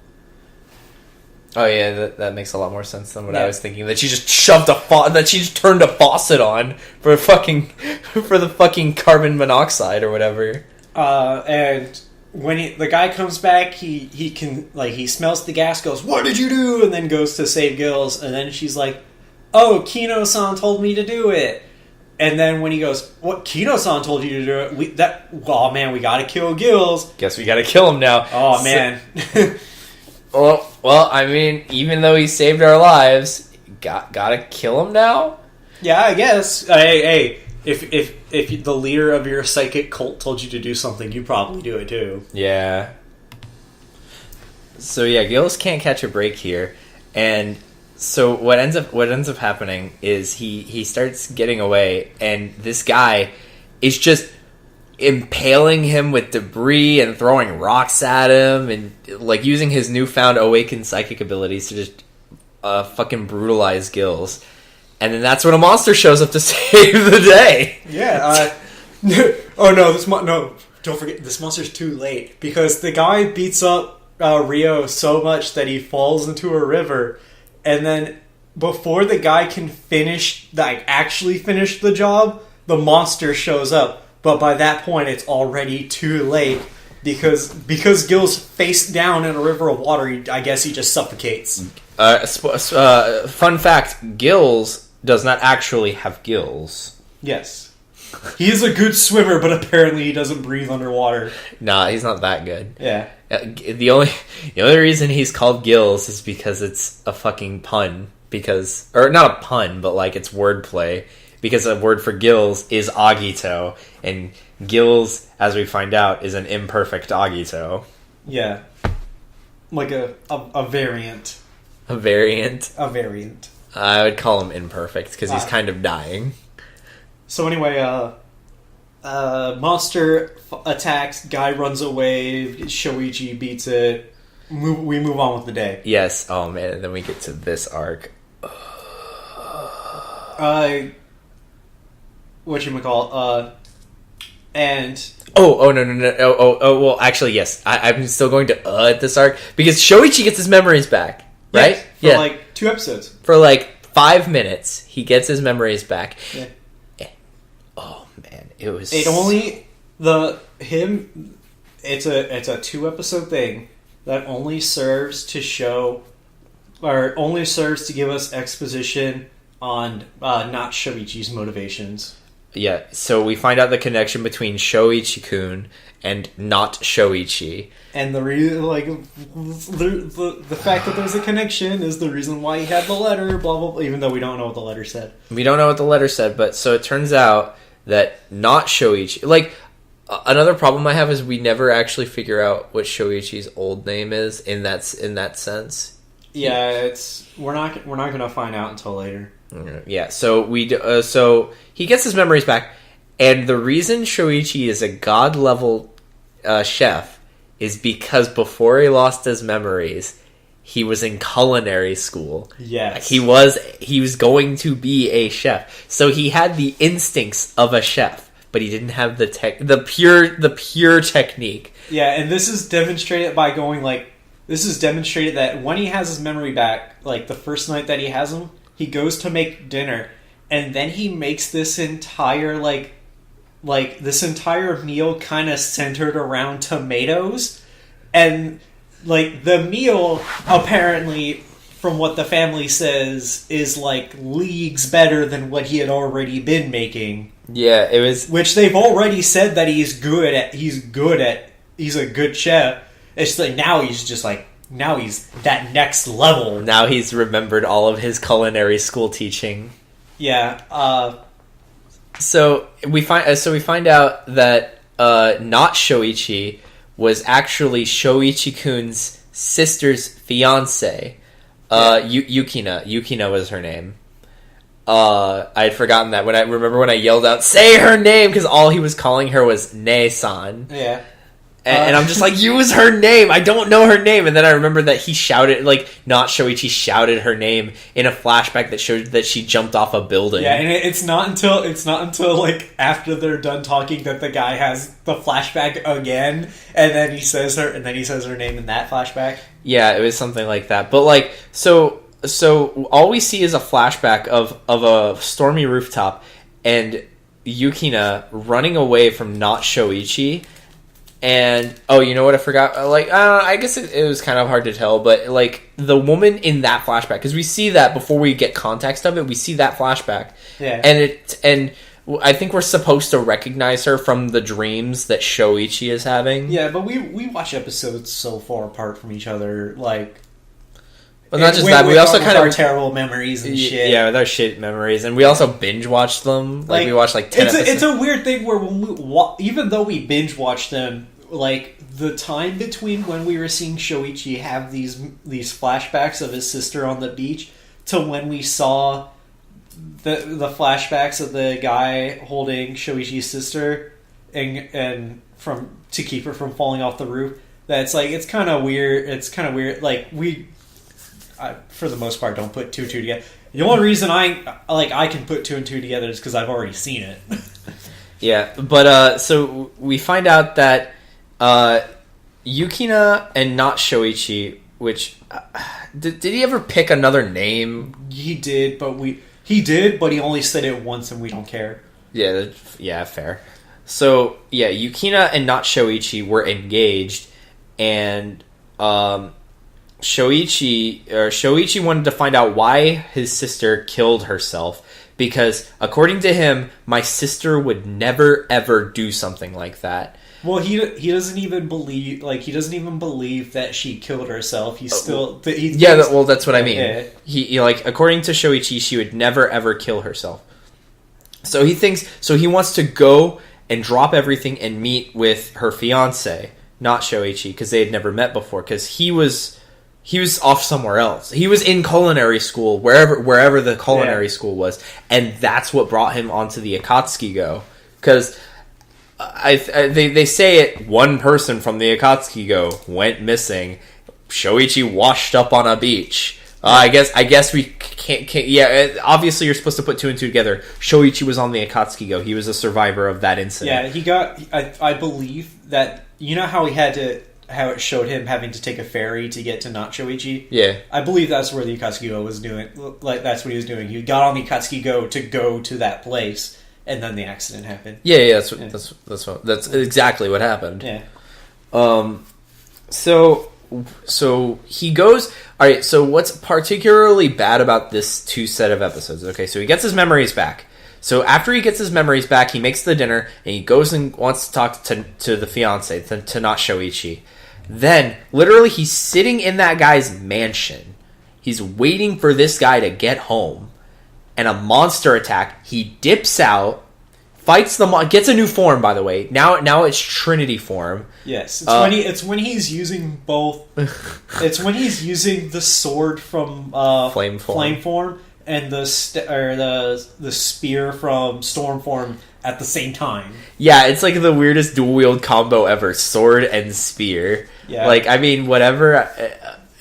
[SPEAKER 2] Oh yeah, that makes a lot more sense than what I was thinking. That she just that she just turned a faucet on for the fucking carbon monoxide or whatever.
[SPEAKER 1] And when the guy comes back, he smells the gas, goes, "What did you do?" and then goes to save Gills, and then she's like, "Oh, Kino-san told me to do it." And then when he goes, "What, Kino-san told you to do it?" We gotta kill Gills.
[SPEAKER 2] Guess we gotta kill him now.
[SPEAKER 1] Oh, man.
[SPEAKER 2] Well, I mean, even though he saved our lives, gotta kill him now?
[SPEAKER 1] Yeah, I guess. Hey, if the leader of your psychic cult told you to do something, you'd probably do it too.
[SPEAKER 2] Yeah. So yeah, Gills can't catch a break here, and so what ends up happening is he starts getting away, and this guy is just impaling him with debris and throwing rocks at him, and like using his newfound awakened psychic abilities to just fucking brutalize Gills. And then that's when a monster shows up to save the day.
[SPEAKER 1] Yeah. Oh no, no, don't forget, this monster's too late because the guy beats up Rio so much that he falls into a river, and then before the guy can actually finish the job, the monster shows up. But by that point, it's already too late because Gil's face down in a river of water. I guess he just suffocates.
[SPEAKER 2] Fun fact: Gills does not actually have gills.
[SPEAKER 1] Yes, he is a good swimmer, but apparently he doesn't breathe underwater.
[SPEAKER 2] Nah, he's not that good.
[SPEAKER 1] Yeah.
[SPEAKER 2] The only reason he's called Gills is because it's a fucking pun. Or not a pun, but like it's wordplay. Because a word for gills is Agito, and gills, as we find out, is an imperfect Agito.
[SPEAKER 1] Yeah. Like a variant.
[SPEAKER 2] A variant?
[SPEAKER 1] A variant.
[SPEAKER 2] I would call him imperfect, because he's kind of dying.
[SPEAKER 1] So anyway, monster attacks, guy runs away, Shoichi beats it, we move on with the day.
[SPEAKER 2] Yes, oh man, and then we get to this arc.
[SPEAKER 1] Whatchamacallit, and...
[SPEAKER 2] Oh, well, actually, yes. I'm still going to at this arc, because Shoichi gets his memories back, right?
[SPEAKER 1] Yeah, for like 2 episodes.
[SPEAKER 2] For like 5 minutes, he gets his memories back.
[SPEAKER 1] Yeah.
[SPEAKER 2] Oh, man, it was...
[SPEAKER 1] It's a 2-episode thing that only serves to show, or only serves to give us exposition on not Shoichi's motivations.
[SPEAKER 2] Yeah, so we find out the connection between Shoichi-kun and not Shoichi.
[SPEAKER 1] And the fact that there's a connection is the reason why he had the letter, blah, blah, blah, even though we don't know what the letter said.
[SPEAKER 2] We don't know what the letter said, but so it turns out that not Shoichi... Like, another problem I have is we never actually figure out what Shoichi's old name is in that sense.
[SPEAKER 1] Yeah, we're not going to find out until later.
[SPEAKER 2] Yeah, so so he gets his memories back, and the reason Shoichi is a god-level chef is because before he lost his memories, he was in culinary school.
[SPEAKER 1] Yes.
[SPEAKER 2] He was going to be a chef. So he had the instincts of a chef, but he didn't have the pure technique.
[SPEAKER 1] Yeah, and this is demonstrated by this is demonstrated that when he has his memory back, like the first night that he has him, he goes to make dinner, and then he makes this entire this entire meal kind of centered around tomatoes, and like the meal apparently, from what the family says, is like leagues better than what he had already been making.
[SPEAKER 2] Yeah, it was,
[SPEAKER 1] which they've already said that he's a good chef. It's like now he's that next level.
[SPEAKER 2] Now he's remembered all of his culinary school teaching.
[SPEAKER 1] Yeah.
[SPEAKER 2] So we find out that not Shoichi was actually Shoichi-kun's sister's fiance. Yukina. Yukina was her name. I had forgotten that when I yelled out, "Say her name!" because all he was calling her was Ne-san.
[SPEAKER 1] Yeah.
[SPEAKER 2] And I'm just like, use her name. I don't know her name. And then I remember that he shouted, not Shoichi shouted her name in a flashback that showed that she jumped off a building.
[SPEAKER 1] Yeah, and it's not until like after they're done talking that the guy has the flashback again, and then he says her name in that flashback.
[SPEAKER 2] Yeah, it was something like that. But so all we see is a flashback of a stormy rooftop and Yukina running away from not Shoichi. And, you know what I forgot? I guess it was kind of hard to tell, but, the woman in that flashback, because we see that before we get context of it, we see that flashback.
[SPEAKER 1] Yeah.
[SPEAKER 2] And I think we're supposed to recognize her from the dreams that Shoichi is having.
[SPEAKER 1] Yeah, but we watch episodes so far apart from each other,
[SPEAKER 2] Well, not just that, we also kind of...
[SPEAKER 1] our terrible memories and shit.
[SPEAKER 2] Yeah, with our shit memories. And we also binge-watched them. We watched, 10 episodes.
[SPEAKER 1] It's a weird thing where even though we binge-watched them, the time between when we were seeing Shoichi have these flashbacks of his sister on the beach to when we saw the flashbacks of the guy holding Shoichi's sister and to keep her from falling off the roof, that's it's kind of weird. It's kind of weird. For the most part, don't put two together. The only reason I can put 2 and 2 together is because I've already seen it.
[SPEAKER 2] Yeah, but so we find out that Yukina and not Shoichi, which did he ever pick another name?
[SPEAKER 1] He did, but he only said it once, and we don't care.
[SPEAKER 2] Yeah, fair. So yeah, Yukina and not Shoichi were engaged, and Shoichi wanted to find out why his sister killed herself. Because, according to him, my sister would never, ever do something like that.
[SPEAKER 1] Well, he doesn't even believe that she killed herself. He's still...
[SPEAKER 2] well, that's what I mean.
[SPEAKER 1] Yeah.
[SPEAKER 2] He according to Shoichi, she would never, ever kill herself. So he wants to go and drop everything and meet with her fiancé, not Shoichi, because they had never met before, because he was off somewhere else. He was in culinary school, wherever the culinary school was, and that's what brought him onto the Akatsuki-go. Because they say it, one person from the Akatsuki-go went missing. Shoichi washed up on a beach. I guess we can't. Yeah, obviously you're supposed to put two and two together. Shoichi was on the Akatsuki-go. He was a survivor of that incident.
[SPEAKER 1] Yeah, he got. I believe that how it showed him having to take a ferry to get to not Shoichi.
[SPEAKER 2] Yeah,
[SPEAKER 1] I believe that's where the Akatsuki-go was doing. Like that's what he was doing. He got on the Akatsuki-go to go to that place, and then the accident happened.
[SPEAKER 2] Yeah, that's exactly what happened.
[SPEAKER 1] Yeah.
[SPEAKER 2] So he goes. All right. So what's particularly bad about this two set of episodes? Okay, so he gets his memories back. So after he gets his memories back, he makes the dinner and he goes and wants to talk to the fiance, to not Shoichi. Then, literally, he's sitting in that guy's mansion. He's waiting for this guy to get home, and a monster attack. He dips out, fights gets a new form. By the way, now it's Trinity form.
[SPEAKER 1] Yes, it's when he's using both. It's when he's using the sword from
[SPEAKER 2] Flame
[SPEAKER 1] form and the spear from Storm form at the same time.
[SPEAKER 2] Yeah, it's like the weirdest dual wield combo ever: sword and spear.
[SPEAKER 1] Yeah,
[SPEAKER 2] like I mean, whatever.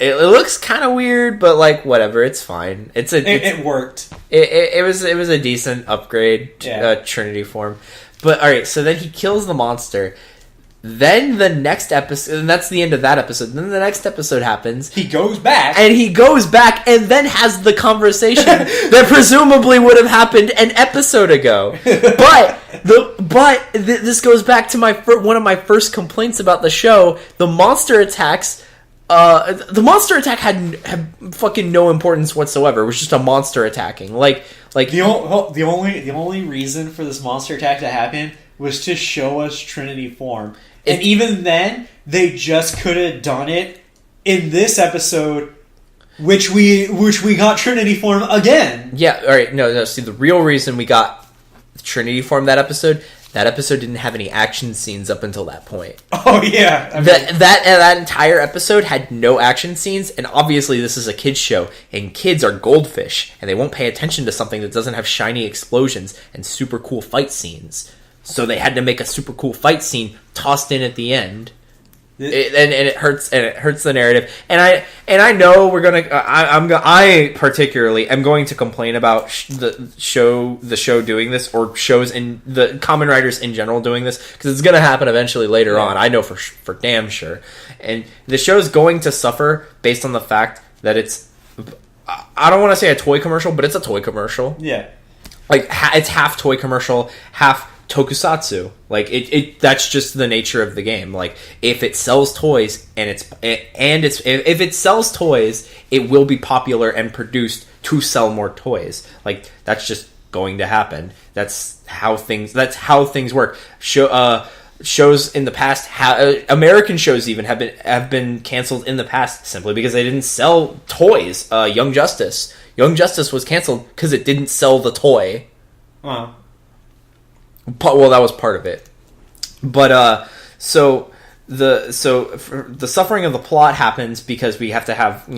[SPEAKER 2] It looks kind of weird, but like whatever, it's fine. It
[SPEAKER 1] worked.
[SPEAKER 2] It was a decent upgrade to Trinity form. But all right, so then he kills the monster. Then the next episode, and that's the end of that episode. Then the next episode happens.
[SPEAKER 1] He goes back,
[SPEAKER 2] and then has the conversation that presumably would have happened an episode ago. This goes back to one of my first complaints about the show. The monster attacks. The monster attack had fucking no importance whatsoever. It was just a monster attacking. Like
[SPEAKER 1] the only reason for this monster attack to happen was to show us Trinity form. And even then, they just could have done it in this episode, which we got Trinity form again.
[SPEAKER 2] Yeah, all right. No. See, the real reason we got Trinity form that episode didn't have any action scenes up until that point.
[SPEAKER 1] Oh yeah, I mean,
[SPEAKER 2] that entire episode had no action scenes, and obviously this is a kids show, and kids are goldfish, and they won't pay attention to something that doesn't have shiny explosions and super cool fight scenes. So they had to make a super cool fight scene tossed in at the end, and it hurts the narrative. And I know we're gonna. I particularly am going to complain about the show doing this, or shows in the Kamen Riders in general doing this, because it's gonna happen eventually later on. I know for damn sure. And the show's going to suffer based on the fact that it's. I don't want to say a toy commercial, but it's a toy commercial.
[SPEAKER 1] Yeah,
[SPEAKER 2] like it's half toy commercial, half tokusatsu. Like it that's just the nature of the game. Like if it sells toys if it sells toys, it will be popular and produced to sell more toys. Like that's just going to happen. That's how things work. Shows in the past, American shows even have been canceled in the past simply because they didn't sell toys. Young Justice was canceled because it didn't sell the toy.
[SPEAKER 1] Wow.
[SPEAKER 2] Well, that was part of it, but so the suffering of the plot happens because we have to have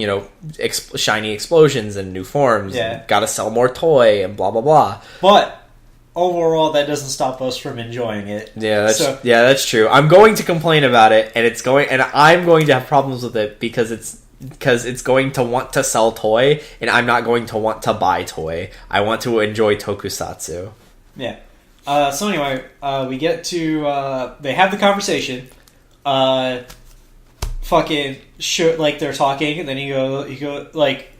[SPEAKER 2] shiny explosions and new forms.
[SPEAKER 1] Yeah,
[SPEAKER 2] got to sell more toy and blah blah blah.
[SPEAKER 1] But overall, that doesn't stop us from enjoying it.
[SPEAKER 2] Yeah, that's true. I'm going to complain about it, and I'm going to have problems with it because it's going to want to sell toy, and I'm not going to want to buy toy. I want to enjoy tokusatsu.
[SPEAKER 1] Yeah. So anyway, we get to they have the conversation. Fucking like they're talking, and then he go like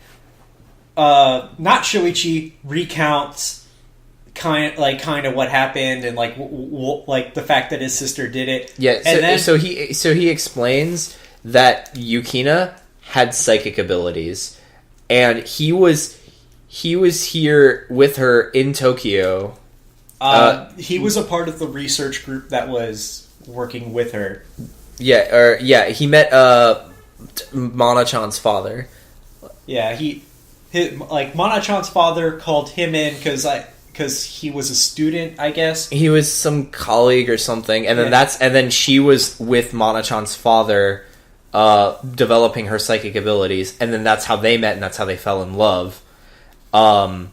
[SPEAKER 1] not Shoichi recounts kind of what happened and like like the fact that his sister did it.
[SPEAKER 2] Yeah, so he explains that Yukina had psychic abilities, and he was here with her in Tokyo.
[SPEAKER 1] He was a part of the research group that was working with her.
[SPEAKER 2] He met Mana-chan's father.
[SPEAKER 1] Yeah, Mana-chan's father called him in because he was a student, I guess.
[SPEAKER 2] He was some colleague or something, and then then she was with Mana-chan's father, developing her psychic abilities, and then that's how they met, and that's how they fell in love. But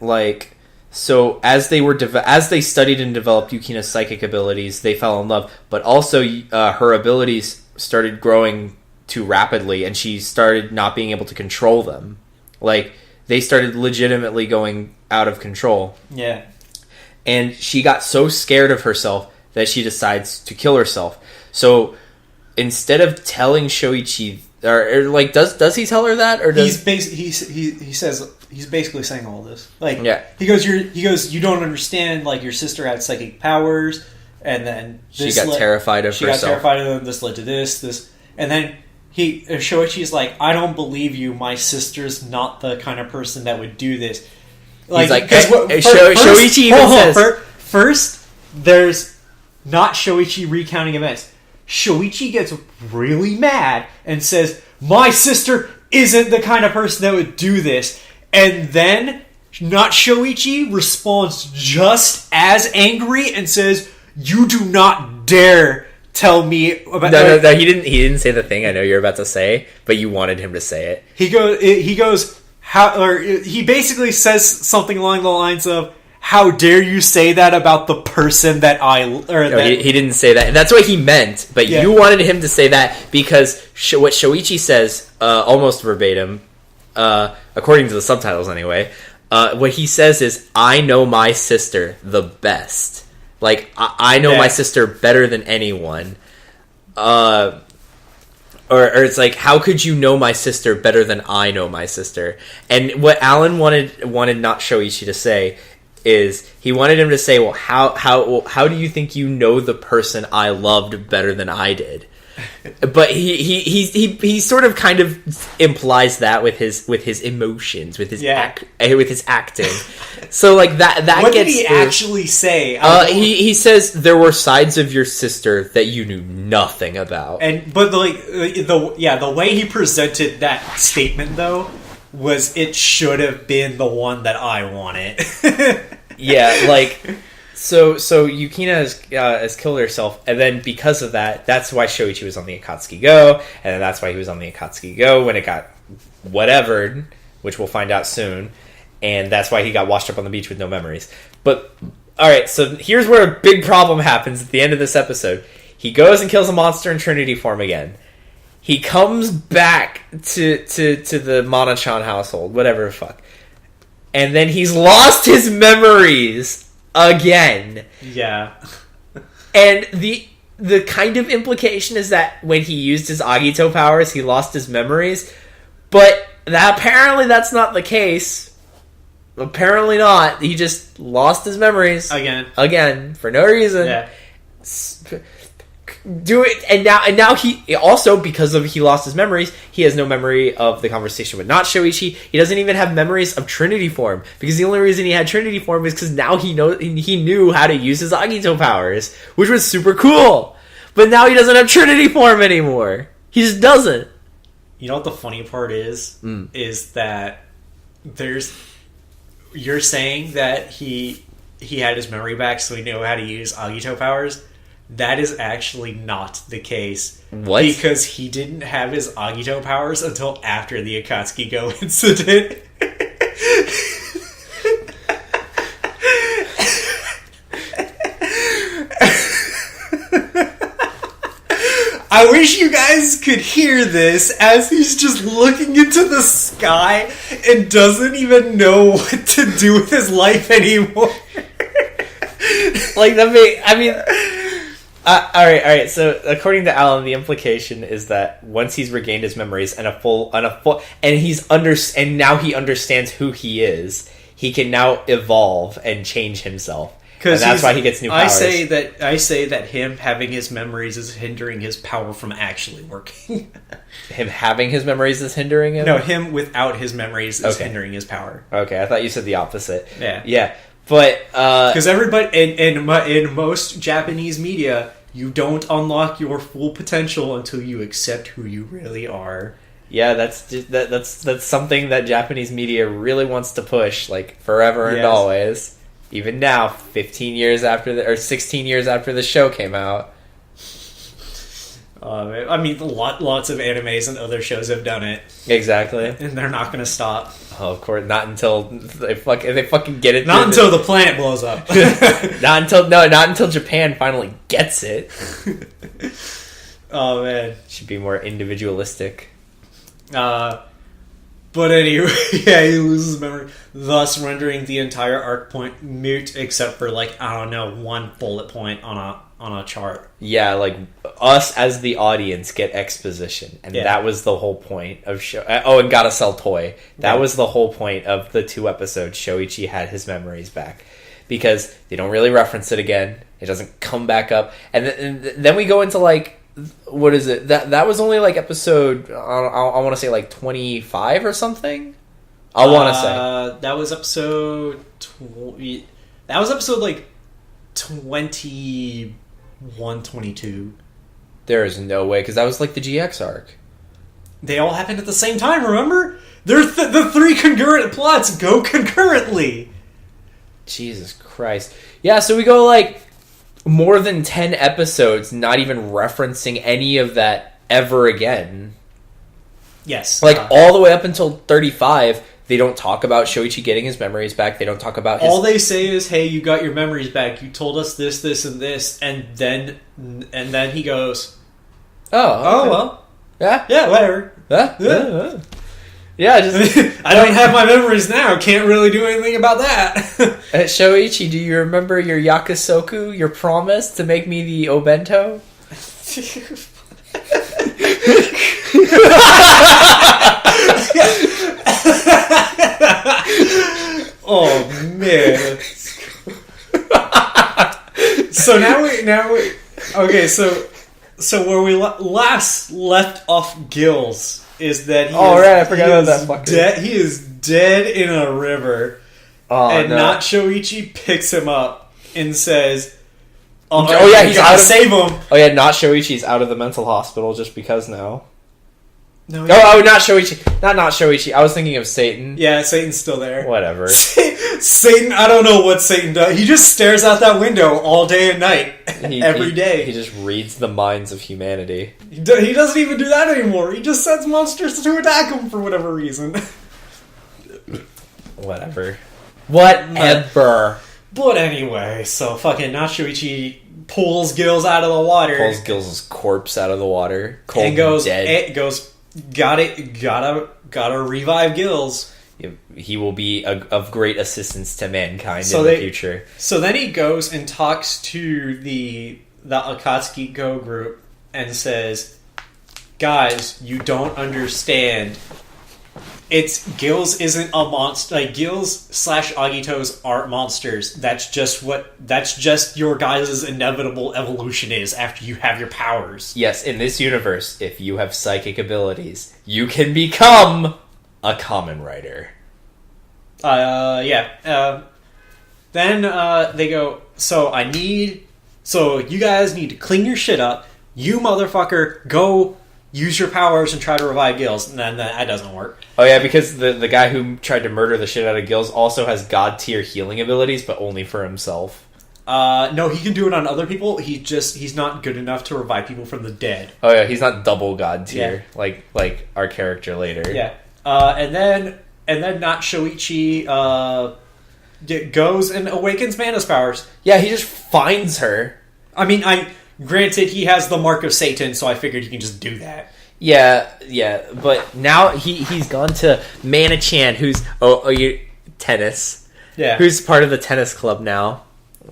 [SPEAKER 2] like, so as they studied and developed Yukina's psychic abilities, they fell in love. But also, her abilities started growing too rapidly, and she started not being able to control them. Like, they started legitimately going out of control.
[SPEAKER 1] Yeah.
[SPEAKER 2] And she got so scared of herself that she decides to kill herself. So instead of telling Shoichi, or like, does he tell her that, or does
[SPEAKER 1] he says he's basically saying all this? Like,
[SPEAKER 2] yeah,
[SPEAKER 1] he goes, you don't understand. Like, your sister had psychic powers, and then
[SPEAKER 2] she got terrified of herself.
[SPEAKER 1] She got terrified of them. This led to this, and then Shoichi's like, I don't believe you. My sister's not the kind of person that would do this.
[SPEAKER 2] Like, Shoichi even says
[SPEAKER 1] first, there's not Shoichi recounting events. Shoichi gets really mad and says, my sister isn't the kind of person that would do this. And then, not Shoichi responds just as angry and says, you do not dare tell me about...
[SPEAKER 2] No, he didn't say the thing I know you're about to say, but you wanted him to say it.
[SPEAKER 1] He basically says something along the lines of, how dare you say that about the person that
[SPEAKER 2] he didn't say that. And that's what he meant, but you wanted him to say that because what Shoichi says, almost verbatim, according to the subtitles anyway, what he says is, I know my sister the best. Like, I know my sister better than anyone. Or it's like, how could you know my sister better than I know my sister? And what Alan wanted not Shoichi to say is, he wanted him to say, well, how do you think you know the person I loved better than I did? But he sort of kind of implies that with his emotions, with his acting. So like that
[SPEAKER 1] what
[SPEAKER 2] gets.
[SPEAKER 1] Did he actually say?
[SPEAKER 2] He says there were sides of your sister that you knew nothing about.
[SPEAKER 1] But the way he presented that statement though was, it should have been the one that I wanted.
[SPEAKER 2] Yeah, like. So Yukina has killed herself, and then because of that, that's why Shoichi was on the Akatsuki Go, and then that's why he was on the Akatsuki Go when it got whatevered, which we'll find out soon, and that's why he got washed up on the beach with no memories. But, alright, so here's where a big problem happens at the end of this episode. He goes and kills a monster in Trinity form again. He comes back to the Mana-chan household, whatever the fuck, and then he's lost his memories again.
[SPEAKER 1] Yeah.
[SPEAKER 2] And the kind of implication is that when he used his Agito powers, he lost his memories. But apparently that's not the case. Apparently not. He just lost his memories. Again. For no reason.
[SPEAKER 1] Yeah.
[SPEAKER 2] Do it, and now he also, because he lost his memories, he has no memory of the conversation with not Shoichi. He doesn't even have memories of Trinity form, because the only reason he had Trinity form is because now he knew how to use his Agito powers, which was super cool. But now he doesn't have Trinity form anymore. He just doesn't.
[SPEAKER 1] You know what the funny part is? Is that you're saying that he had his memory back, so he knew how to use Agito powers. That is actually not the case.
[SPEAKER 2] What?
[SPEAKER 1] Because he didn't have his Agito powers until after the Akatsuki Go incident. I wish you guys could hear this as he's just looking into the sky and doesn't even know what to do with his life anymore.
[SPEAKER 2] Like all right. So according to Alan, the implication is that once he's regained his memories and now he understands who he is, he can now evolve and change himself. And that's why he gets new powers.
[SPEAKER 1] I say that him having his memories is hindering his power from actually working.
[SPEAKER 2] Him having his memories is hindering him?
[SPEAKER 1] No, him without his memories is hindering his power.
[SPEAKER 2] Okay, I thought you said the opposite.
[SPEAKER 1] Yeah.
[SPEAKER 2] But
[SPEAKER 1] because everybody in most Japanese media, you don't unlock your full potential until you accept who you really are.
[SPEAKER 2] Yeah, that's something that Japanese media really wants to push, like forever and always. Even now, 15 years after 16 years after the show came out.
[SPEAKER 1] I mean, lots of animes and other shows have done it.
[SPEAKER 2] Exactly.
[SPEAKER 1] And they're not going to stop.
[SPEAKER 2] Oh, of course, not until they fucking get it.
[SPEAKER 1] Not until the planet blows up.
[SPEAKER 2] not until Japan finally gets it.
[SPEAKER 1] Oh, man.
[SPEAKER 2] Should be more individualistic.
[SPEAKER 1] But anyway, he loses memory, thus rendering the entire arc point moot, except for one bullet point on a chart.
[SPEAKER 2] Yeah, like us as the audience get exposition, and that was the whole point of show. Oh, and gotta sell toy. That was the whole point of the 2 episodes. Shoichi had his memories back because they don't really reference it again. It doesn't come back up, and then we go into what is it? That was only episode. I want to say 25 or something. I want to say
[SPEAKER 1] that was episode. That was episode 21, 22.
[SPEAKER 2] There is no way because that was the GX arc.
[SPEAKER 1] They all happened at the same time. Remember, the 3 concurrent plots go concurrently.
[SPEAKER 2] Jesus Christ! Yeah, so we go more than 10 episodes not even referencing any of that ever again.
[SPEAKER 1] Yes.
[SPEAKER 2] All the way up until 35, they don't talk about Shoichi getting his memories back. They don't talk about his...
[SPEAKER 1] All they say is, hey, you got your memories back. You told us this, this, and this. And then he goes,
[SPEAKER 2] Oh,
[SPEAKER 1] well.
[SPEAKER 2] Yeah,
[SPEAKER 1] whatever.
[SPEAKER 2] Yeah, just...
[SPEAKER 1] I don't have my memories now. Can't really do anything about that.
[SPEAKER 2] Shoichi, do you remember your yakisoku, your promise to make me the obento?
[SPEAKER 1] Oh, man. So now we... Okay, so where we last left off Gills... is that
[SPEAKER 2] I forgot about that fucker.
[SPEAKER 1] He is dead in a river. Not Shoichi picks him up and says,
[SPEAKER 2] he's out to
[SPEAKER 1] save him.
[SPEAKER 2] Oh yeah, not Shoichi's out of the mental hospital just because now.
[SPEAKER 1] No.
[SPEAKER 2] Not Shoichi. Not Shoichi. I was thinking of Satan.
[SPEAKER 1] Yeah, Satan's still there.
[SPEAKER 2] Whatever.
[SPEAKER 1] Satan, I don't know what Satan does. He just stares out that window all day and night. Every day.
[SPEAKER 2] He just reads the minds of humanity.
[SPEAKER 1] He doesn't even do that anymore. He just sends monsters to attack him for whatever reason.
[SPEAKER 2] Whatever.
[SPEAKER 1] But anyway, so fucking Nashuichi pulls Gills out of the water.
[SPEAKER 2] Pulls Gills' corpse out of the water. Cold
[SPEAKER 1] and goes,
[SPEAKER 2] dead.
[SPEAKER 1] Gotta revive Gills.
[SPEAKER 2] He will be of great assistance to mankind in the future.
[SPEAKER 1] So then he goes and talks to the Akatsuki Go group and says, guys, you don't understand. Gills isn't a monster. Gills / Agitos aren't monsters. That's just your guys' inevitable evolution is after you have your powers.
[SPEAKER 2] Yes, in this universe, if you have psychic abilities, you can become a Kamen Rider.
[SPEAKER 1] Then they go, so you guys need to clean your shit up. You motherfucker, go use your powers and try to revive Gills. And then that doesn't work.
[SPEAKER 2] Oh yeah, because the guy who tried to murder the shit out of Gills also has god tier healing abilities, but only for himself.
[SPEAKER 1] No, he can do it on other people. He's not good enough to revive people from the dead.
[SPEAKER 2] Oh yeah, he's not double god tier like our character later.
[SPEAKER 1] Yeah. And then not Shoichi goes and awakens Mana's powers.
[SPEAKER 2] Yeah, he just finds her.
[SPEAKER 1] I mean, granted, he has the mark of Satan, so I figured he can just do that.
[SPEAKER 2] Yeah, but now he's gone to Mana-chan, who's tennis.
[SPEAKER 1] Yeah.
[SPEAKER 2] Who's part of the tennis club now.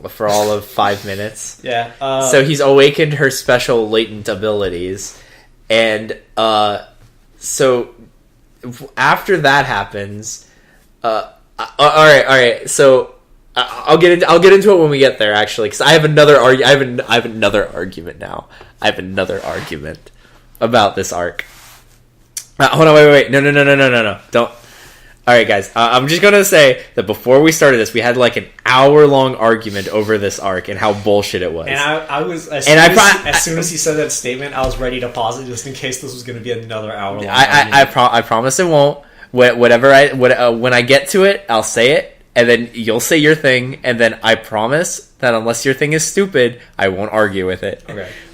[SPEAKER 2] for all of 5 minutes.
[SPEAKER 1] Yeah.
[SPEAKER 2] So he's awakened her special latent abilities, and so after that happens, all right. So I'll get into it when we get there, actually, because I have another argument now. I have another argument about this arc. Hold on, wait. No. Don't. All right, guys. I'm just gonna say that before we started this, we had like an hour-long argument over this arc and how bullshit it was.
[SPEAKER 1] And I was as soon as he said that statement, I was ready to pause it just in case this was going to be another hour-long.
[SPEAKER 2] I promise it won't. When I get to it, I'll say it, and then you'll say your thing, and then I promise that unless your thing is stupid, I won't argue with it.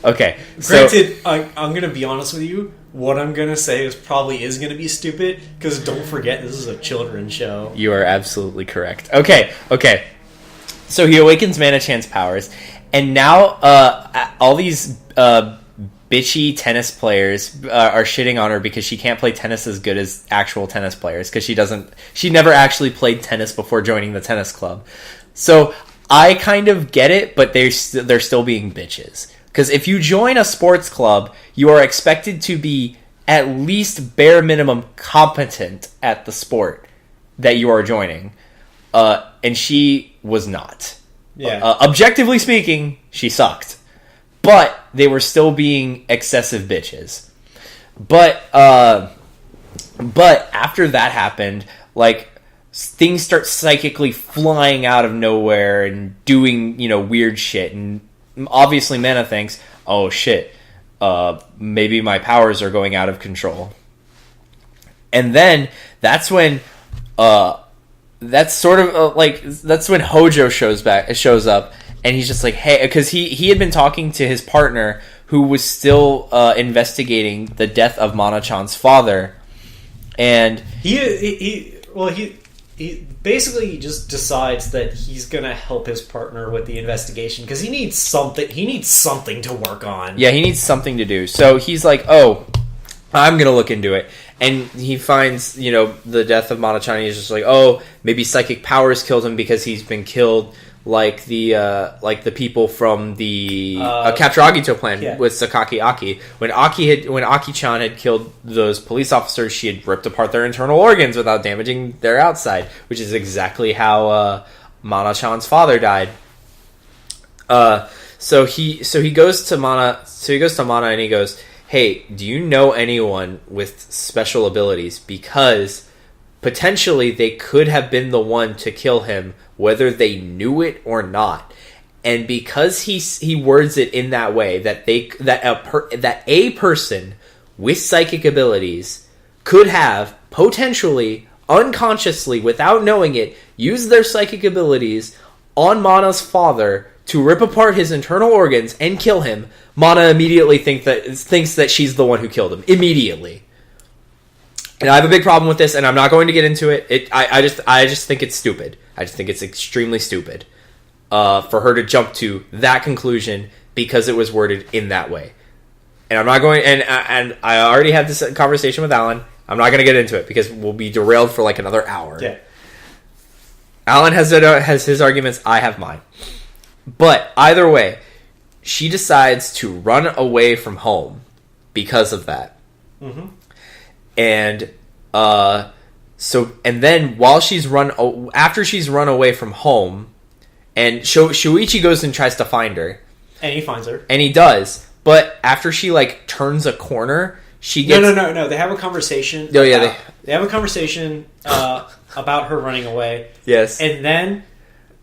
[SPEAKER 2] Okay.
[SPEAKER 1] Granted, I'm going to be honest with you. What I'm going to say is probably going to be stupid, because don't forget, this is a children's show.
[SPEAKER 2] You are absolutely correct. Okay. So he awakens Mana-chan's powers, and now all these bitchy tennis players are shitting on her because she can't play tennis as good as actual tennis players, because she never actually played tennis before joining the tennis club. So I kind of get it, but they're still being bitches. Because if you join a sports club, you are expected to be at least bare minimum competent at the sport that you are joining. And she was not.
[SPEAKER 1] Yeah.
[SPEAKER 2] Objectively speaking, she sucked. But they were still being excessive bitches. But after that happened, like, things start psychically flying out of nowhere and doing, weird shit. And obviously Mana thinks, oh shit, maybe my powers are going out of control. And then that's when that's when Hojo shows up, and he's just like, hey, because he had been talking to his partner who was still investigating the death of Mana-chan's father, and
[SPEAKER 1] he basically just decides that he's gonna help his partner with the investigation because he needs something to work on.
[SPEAKER 2] Yeah, he needs something to do. So he's like, oh, I'm gonna look into it. And he finds, the death of Mana-chan, and he's just like, oh, maybe psychic powers killed him because he's been killed like the people from the Capture Agito plan with Sakaki Aki. When Aki-chan had killed those police officers, she had ripped apart their internal organs without damaging their outside, which is exactly how Mana-chan's father died. So he goes to Mana and he goes, hey, do you know anyone with special abilities? Because potentially they could have been the one to kill him, whether they knew it or not. And because he words it in that way, that a person with psychic abilities could have potentially, unconsciously, without knowing it, used their psychic abilities on Mana's father to rip apart his internal organs and kill him, Mana immediately thinks that she's the one who killed him. Immediately. And I have a big problem with this, and I'm not going to get into it. I just think it's stupid. I just think it's extremely stupid for her to jump to that conclusion because it was worded in that way. And I'm not going. And I already had this conversation with Alan. I'm not going to get into it because we'll be derailed for like another hour.
[SPEAKER 1] Yeah.
[SPEAKER 2] Alan has his arguments. I have mine. But either way, she decides to run away from home because of that. Mm-hmm. And then while after she's run away from home, and Shuichi goes and tries to find her,
[SPEAKER 1] and he finds her,
[SPEAKER 2] and he does. But after she turns a corner, she gets
[SPEAKER 1] no. They have a conversation.
[SPEAKER 2] Oh yeah,
[SPEAKER 1] they have a conversation about her running away.
[SPEAKER 2] Yes,
[SPEAKER 1] and then.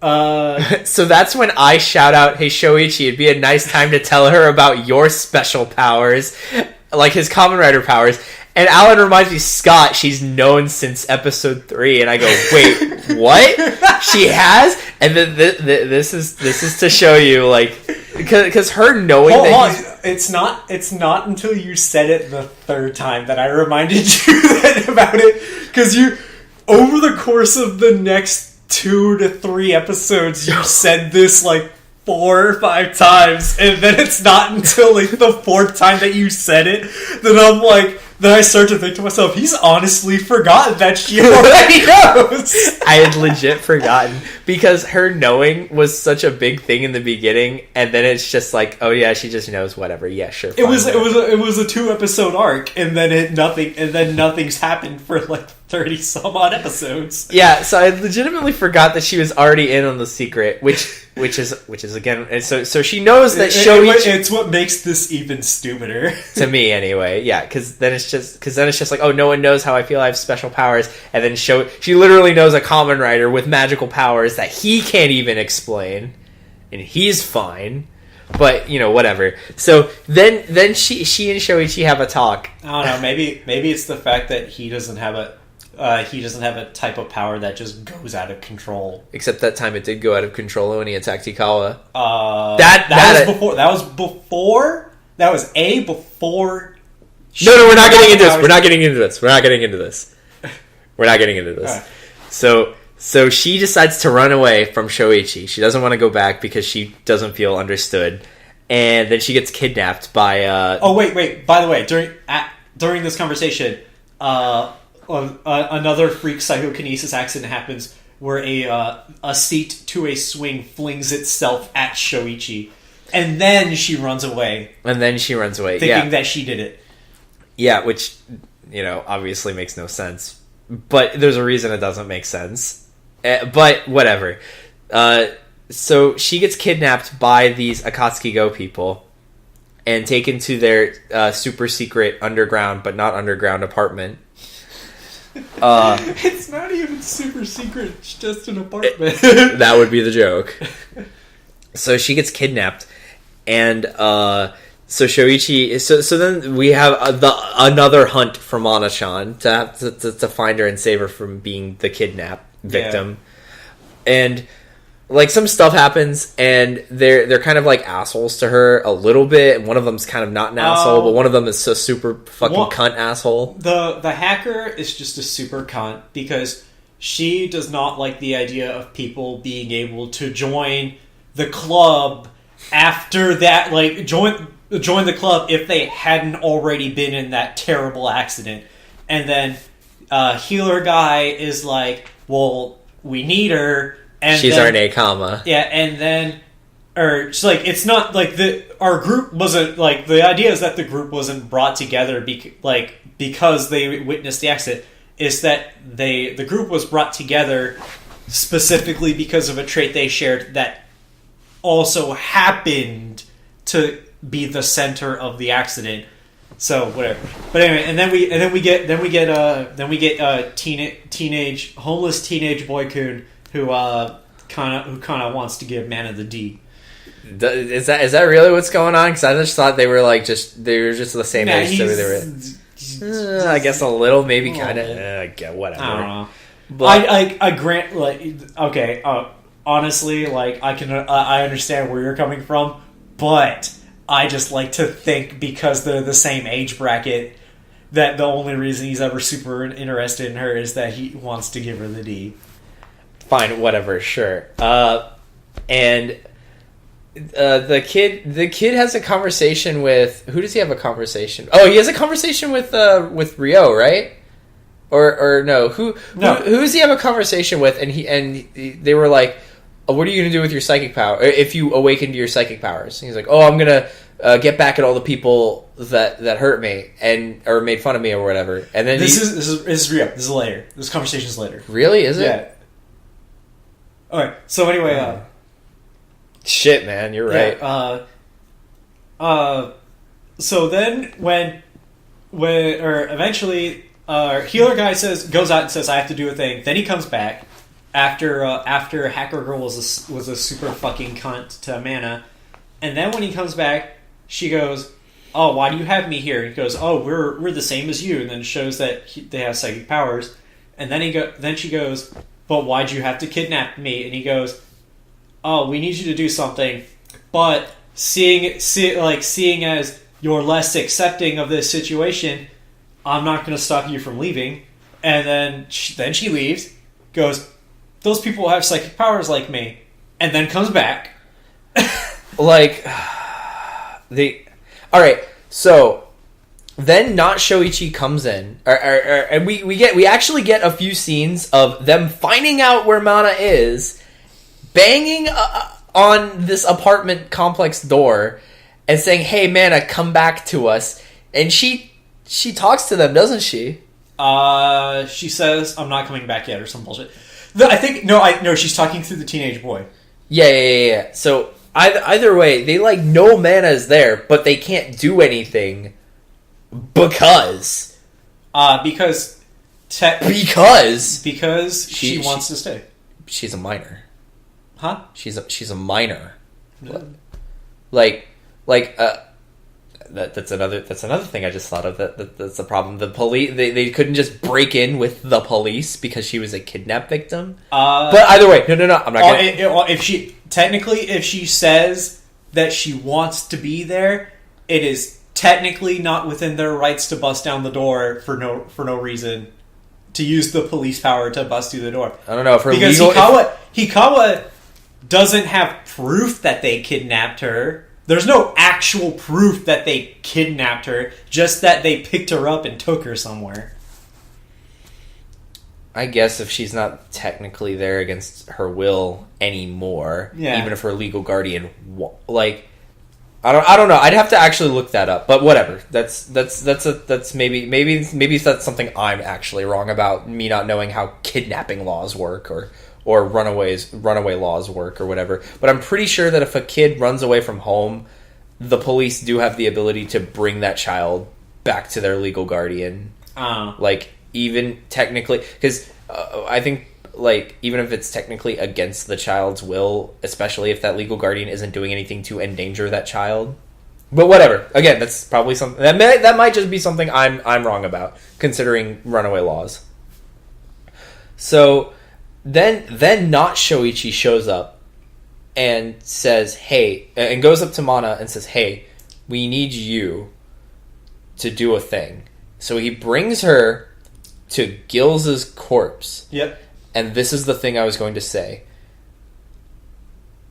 [SPEAKER 2] So that's when I shout out, hey Shoichi, it'd be a nice time to tell her about your special powers, like his Kamen Rider powers. And Alan reminds me, Scott, she's known since episode 3, and I go, wait, what? She has? And then this is to show you, because her knowing
[SPEAKER 1] it's not until you said it the third time that I reminded you about it, because you, over the course of the next 2 to 3 episodes, you said this 4 or 5 times, and then it's not until the 4th time that you said it that I'm like, then I start to think to myself, he's honestly forgotten that she already knows.
[SPEAKER 2] I had legit forgotten because her knowing was such a big thing in the beginning, and then it's just like, oh yeah, she just knows whatever. Yeah, sure.
[SPEAKER 1] It was a 2-episode arc, and then nothing's happened for like 30 some odd episodes.
[SPEAKER 2] Yeah, so I legitimately forgot that she was already in on the secret, which is again, so she knows that Shoichi.
[SPEAKER 1] It's what makes this even stupider
[SPEAKER 2] to me, anyway. Yeah, because then it's just like, oh, no one knows how I feel. I have special powers, and then she literally knows a Kamen Rider with magical powers that he can't even explain, and he's fine. But whatever. So then she and Shoichi have a talk.
[SPEAKER 1] I don't know. Maybe it's the fact that he doesn't have a type of power that just goes out of control.
[SPEAKER 2] Except that time it did go out of control when he attacked Ikawa.
[SPEAKER 1] That was before. That was before. That was before.
[SPEAKER 2] No, we're not getting into this. We're not getting into this. Right. So she decides to run away from Shoichi. She doesn't want to go back because she doesn't feel understood. And then she gets kidnapped by...
[SPEAKER 1] Oh, wait. By the way, during this conversation, another freak psychokinesis accident happens where a seat to a swing flings itself at Shoichi. And then she runs away. Thinking that she did it.
[SPEAKER 2] Yeah, which, obviously makes no sense. But there's a reason it doesn't make sense. But whatever. So she gets kidnapped by these Akatsuki Go people and taken to their super secret underground, but not underground apartment.
[SPEAKER 1] It's not even super secret. It's just an apartment.
[SPEAKER 2] That would be the joke. So she gets kidnapped, and so Shoichi. So then we have another hunt for Mana-chan to find her and save her from being the kidnap victim, and like some stuff happens, and they're kind of like assholes to her a little bit. And one of them's kind of not an asshole, but one of them is so super fucking cunt asshole.
[SPEAKER 1] The hacker is just a super cunt because she does not like the idea of people being able to join the club after that, like join the club if they hadn't already been in that terrible accident. And then healer guy is like, well, we need her, and
[SPEAKER 2] she's our Nakama.
[SPEAKER 1] Yeah, and then, it's like, it's not like our group wasn't like, the idea is that the group wasn't brought together because they witnessed the accident. It's that the group was brought together specifically because of a trait they shared that also happened to be the center of the accident. So whatever. But anyway, and then we get homeless teenage boy-kun who kind of wants to give Mana the D.
[SPEAKER 2] Is that really what's going on? Because I just thought they were just the same age. So they were. I guess a little, maybe kind of. Whatever.
[SPEAKER 1] I don't know. But I grant, like, okay. Honestly, like, I understand where you're coming from, but I just like to think because they're the same age bracket that the only reason he's ever super interested in her is that he wants to give her the D.
[SPEAKER 2] Fine, whatever, sure. And the kid has a conversation with, who does he have a conversation? Oh, he has a conversation with Ryo, right? Or no? Who does he have a conversation with? And they were like, oh, what are you going to do with your psychic power if you awaken to your psychic powers? And he's like, oh, I'm going to get back at all the people that hurt me or made fun of me or whatever. And then
[SPEAKER 1] this is real. This is later. This conversation's later.
[SPEAKER 2] Really? Is it?
[SPEAKER 1] Yeah. All right. So anyway,
[SPEAKER 2] shit, man, you're right.
[SPEAKER 1] So then when eventually healer guy goes out and says I have to do a thing. Then he comes back after Hacker Girl was a super fucking cunt to Mana, and then when he comes back, she goes, "Oh, why do you have me here?" And he goes, "Oh, we're the same as you," and then shows that they have psychic powers. And then she goes, "But why'd you have to kidnap me?" And he goes, "Oh, we need you to do something, but seeing as you're less accepting of this situation, I'm not going to stop you from leaving." And then she leaves, goes, "Those people have psychic powers like me," and then comes back.
[SPEAKER 2] All right, so then not Shoichi comes in, and we actually get a few scenes of them finding out where Mana is, banging on this apartment complex door, and saying, "Hey, Mana, come back to us." And she talks to them, doesn't she?
[SPEAKER 1] She says, "I'm not coming back yet," or some bullshit. No, she's talking to the teenage boy.
[SPEAKER 2] Yeah. So either way, they know Mana is there, but they can't do anything because
[SPEAKER 1] she wants to stay.
[SPEAKER 2] She's a minor.
[SPEAKER 1] Huh?
[SPEAKER 2] She's a minor.
[SPEAKER 1] Yeah.
[SPEAKER 2] That's another thing I just thought of. That's the problem. The police they couldn't just break in with the police because she was a kidnap victim. But either way, no. I'm not gonna.
[SPEAKER 1] If she says that she wants to be there, it is technically not within their rights to bust down the door for no reason, to use the police power to bust through the door.
[SPEAKER 2] I don't know if her
[SPEAKER 1] because
[SPEAKER 2] legal,
[SPEAKER 1] Hikawa doesn't have proof that they kidnapped her. There's no actual proof that they kidnapped her, just that they picked her up and took her somewhere.
[SPEAKER 2] I guess if she's not technically there against her will anymore, even if her legal guardian, I don't know. I'd have to actually look that up, but whatever. That's maybe that's something I'm actually wrong about, me not knowing how kidnapping laws work or runaway laws work or whatever. But I'm pretty sure that if a kid runs away from home, the police do have the ability to bring that child back to their legal guardian. Even technically, because I think even if it's technically against the child's will, especially if that legal guardian isn't doing anything to endanger that child. But whatever. Again, that's probably something that might just be something I'm wrong about, considering runaway laws. So then not Shoichi shows up and says, "Hey," and goes up to Mana and says, "Hey, we need you to do a thing." So he brings her to Gills' corpse.
[SPEAKER 1] Yep.
[SPEAKER 2] And this is the thing I was going to say.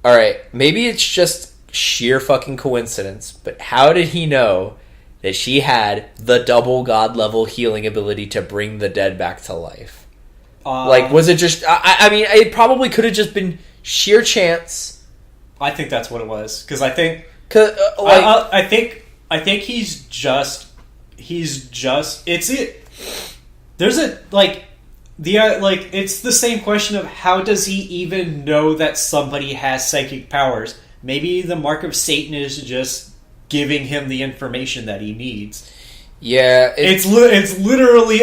[SPEAKER 2] Alright, maybe it's just sheer fucking coincidence, but how did he know that she had the double god level healing ability to bring the dead back to life? Was it just... I mean, it probably could have just been sheer chance.
[SPEAKER 1] I think that's what it was. Because I think... I think he's just... It's it. There's a... it's the same question of how does he even know that somebody has psychic powers? Maybe the mark of Satan is just giving him the information that he needs.
[SPEAKER 2] Yeah.
[SPEAKER 1] It's literally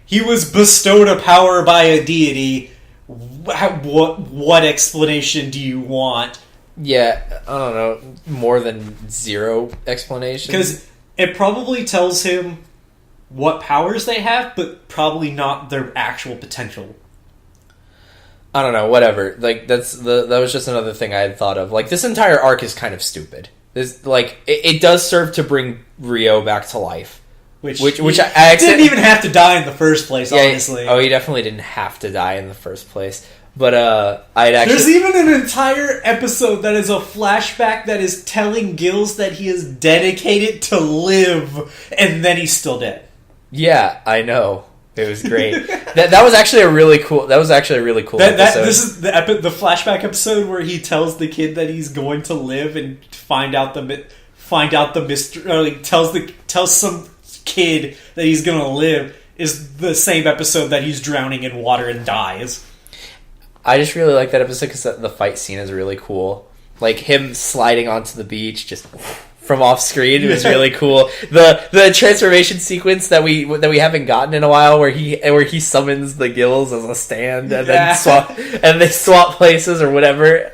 [SPEAKER 1] he was bestowed a power by a deity. What explanation do you want?
[SPEAKER 2] Yeah, I don't know. More than zero explanation.
[SPEAKER 1] Because it probably tells him what powers they have, but probably not their actual potential.
[SPEAKER 2] I don't know, whatever. That was just another thing I had thought of. This entire arc is kind of stupid. It does serve to bring Ryo back to life. Which I
[SPEAKER 1] didn't even have to die in the first place, honestly.
[SPEAKER 2] He definitely didn't have to die in the first place. But there's
[SPEAKER 1] even an entire episode that is a flashback that is telling Gills that he is dedicated to live, and then he's still dead.
[SPEAKER 2] Yeah, I know. It was great. that was actually a really cool. Episode.
[SPEAKER 1] This is the flashback episode where he tells the kid that he's going to live and find out the mystery. Tells some kid that he's going to live is the same episode that he's drowning in water and dies.
[SPEAKER 2] I just really like that episode because the fight scene is really cool. Him sliding onto the beach, just from off screen, it was really cool. The transformation sequence that we haven't gotten in a while, where he summons the Gills as a stand and then they swap places or whatever.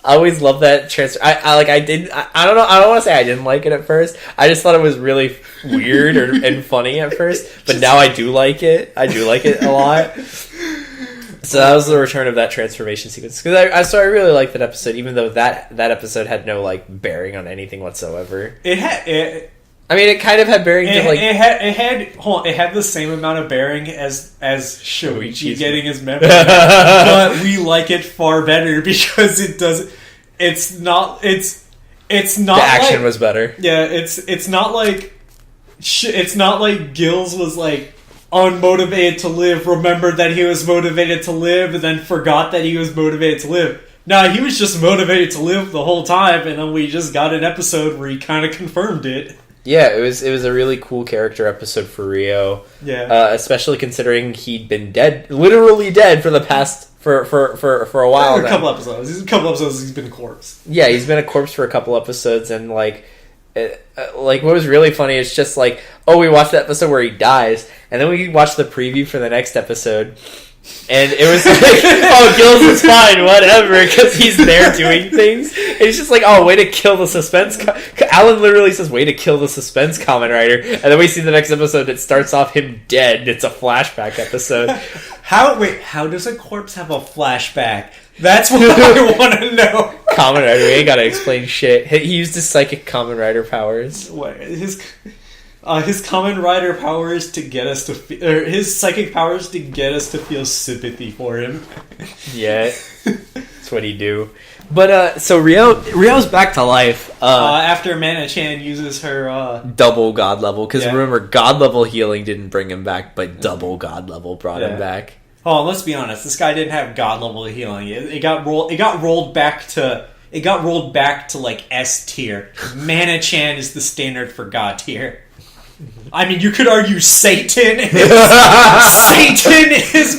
[SPEAKER 2] I always love that transfer. I don't know. I don't want to say I didn't like it at first. I just thought it was really weird and funny at first. But now I do like it. I do like it a lot. So that was the return of that transformation sequence. Because I really liked that episode, even though that episode had no bearing on anything whatsoever.
[SPEAKER 1] It
[SPEAKER 2] kind of had bearing.
[SPEAKER 1] It had the same amount of bearing as Shoichi getting his memory, but we like it far better because it doesn't. It's not. The
[SPEAKER 2] action was better.
[SPEAKER 1] Yeah, it's not like it's not like Gills was like unmotivated to live, remembered that he was motivated to live, and then forgot that he was motivated to live. No, he was just motivated to live the whole time, and then we just got an episode where he kind of confirmed it.
[SPEAKER 2] Yeah, it was a really cool character episode for Rio.
[SPEAKER 1] Yeah,
[SPEAKER 2] especially considering he'd been dead, literally dead for the past for a while.
[SPEAKER 1] A couple episodes. He's been a corpse.
[SPEAKER 2] Yeah, he's been a corpse for a couple episodes, and like what was really funny is just like, oh, we watched the episode where he dies, and then we watched the preview for the next episode. And it was like, oh, Gills is fine, whatever, because he's there doing things. And it's just like, oh, way to kill the suspense. Alan literally says, way to kill the suspense, Kamen Rider. And then we see the next episode, it starts off him dead. It's a flashback episode.
[SPEAKER 1] How does a corpse have a flashback? That's what I want to know.
[SPEAKER 2] Kamen Rider, we ain't gotta explain shit. He used his psychic Kamen Rider powers.
[SPEAKER 1] What, his Kamen Rider powers to get us to his psychic powers to get us to feel sympathy for him.
[SPEAKER 2] Yeah, that's what he do. But so Rio's back to life
[SPEAKER 1] after Mana-chan uses her
[SPEAKER 2] double god level, because remember, god level healing didn't bring him back, but double god level brought him back.
[SPEAKER 1] Oh, let's be honest, this guy didn't have god level healing. It got rolled back to like S tier. Mana-chan is the standard for god tier. I mean, you could argue Satan is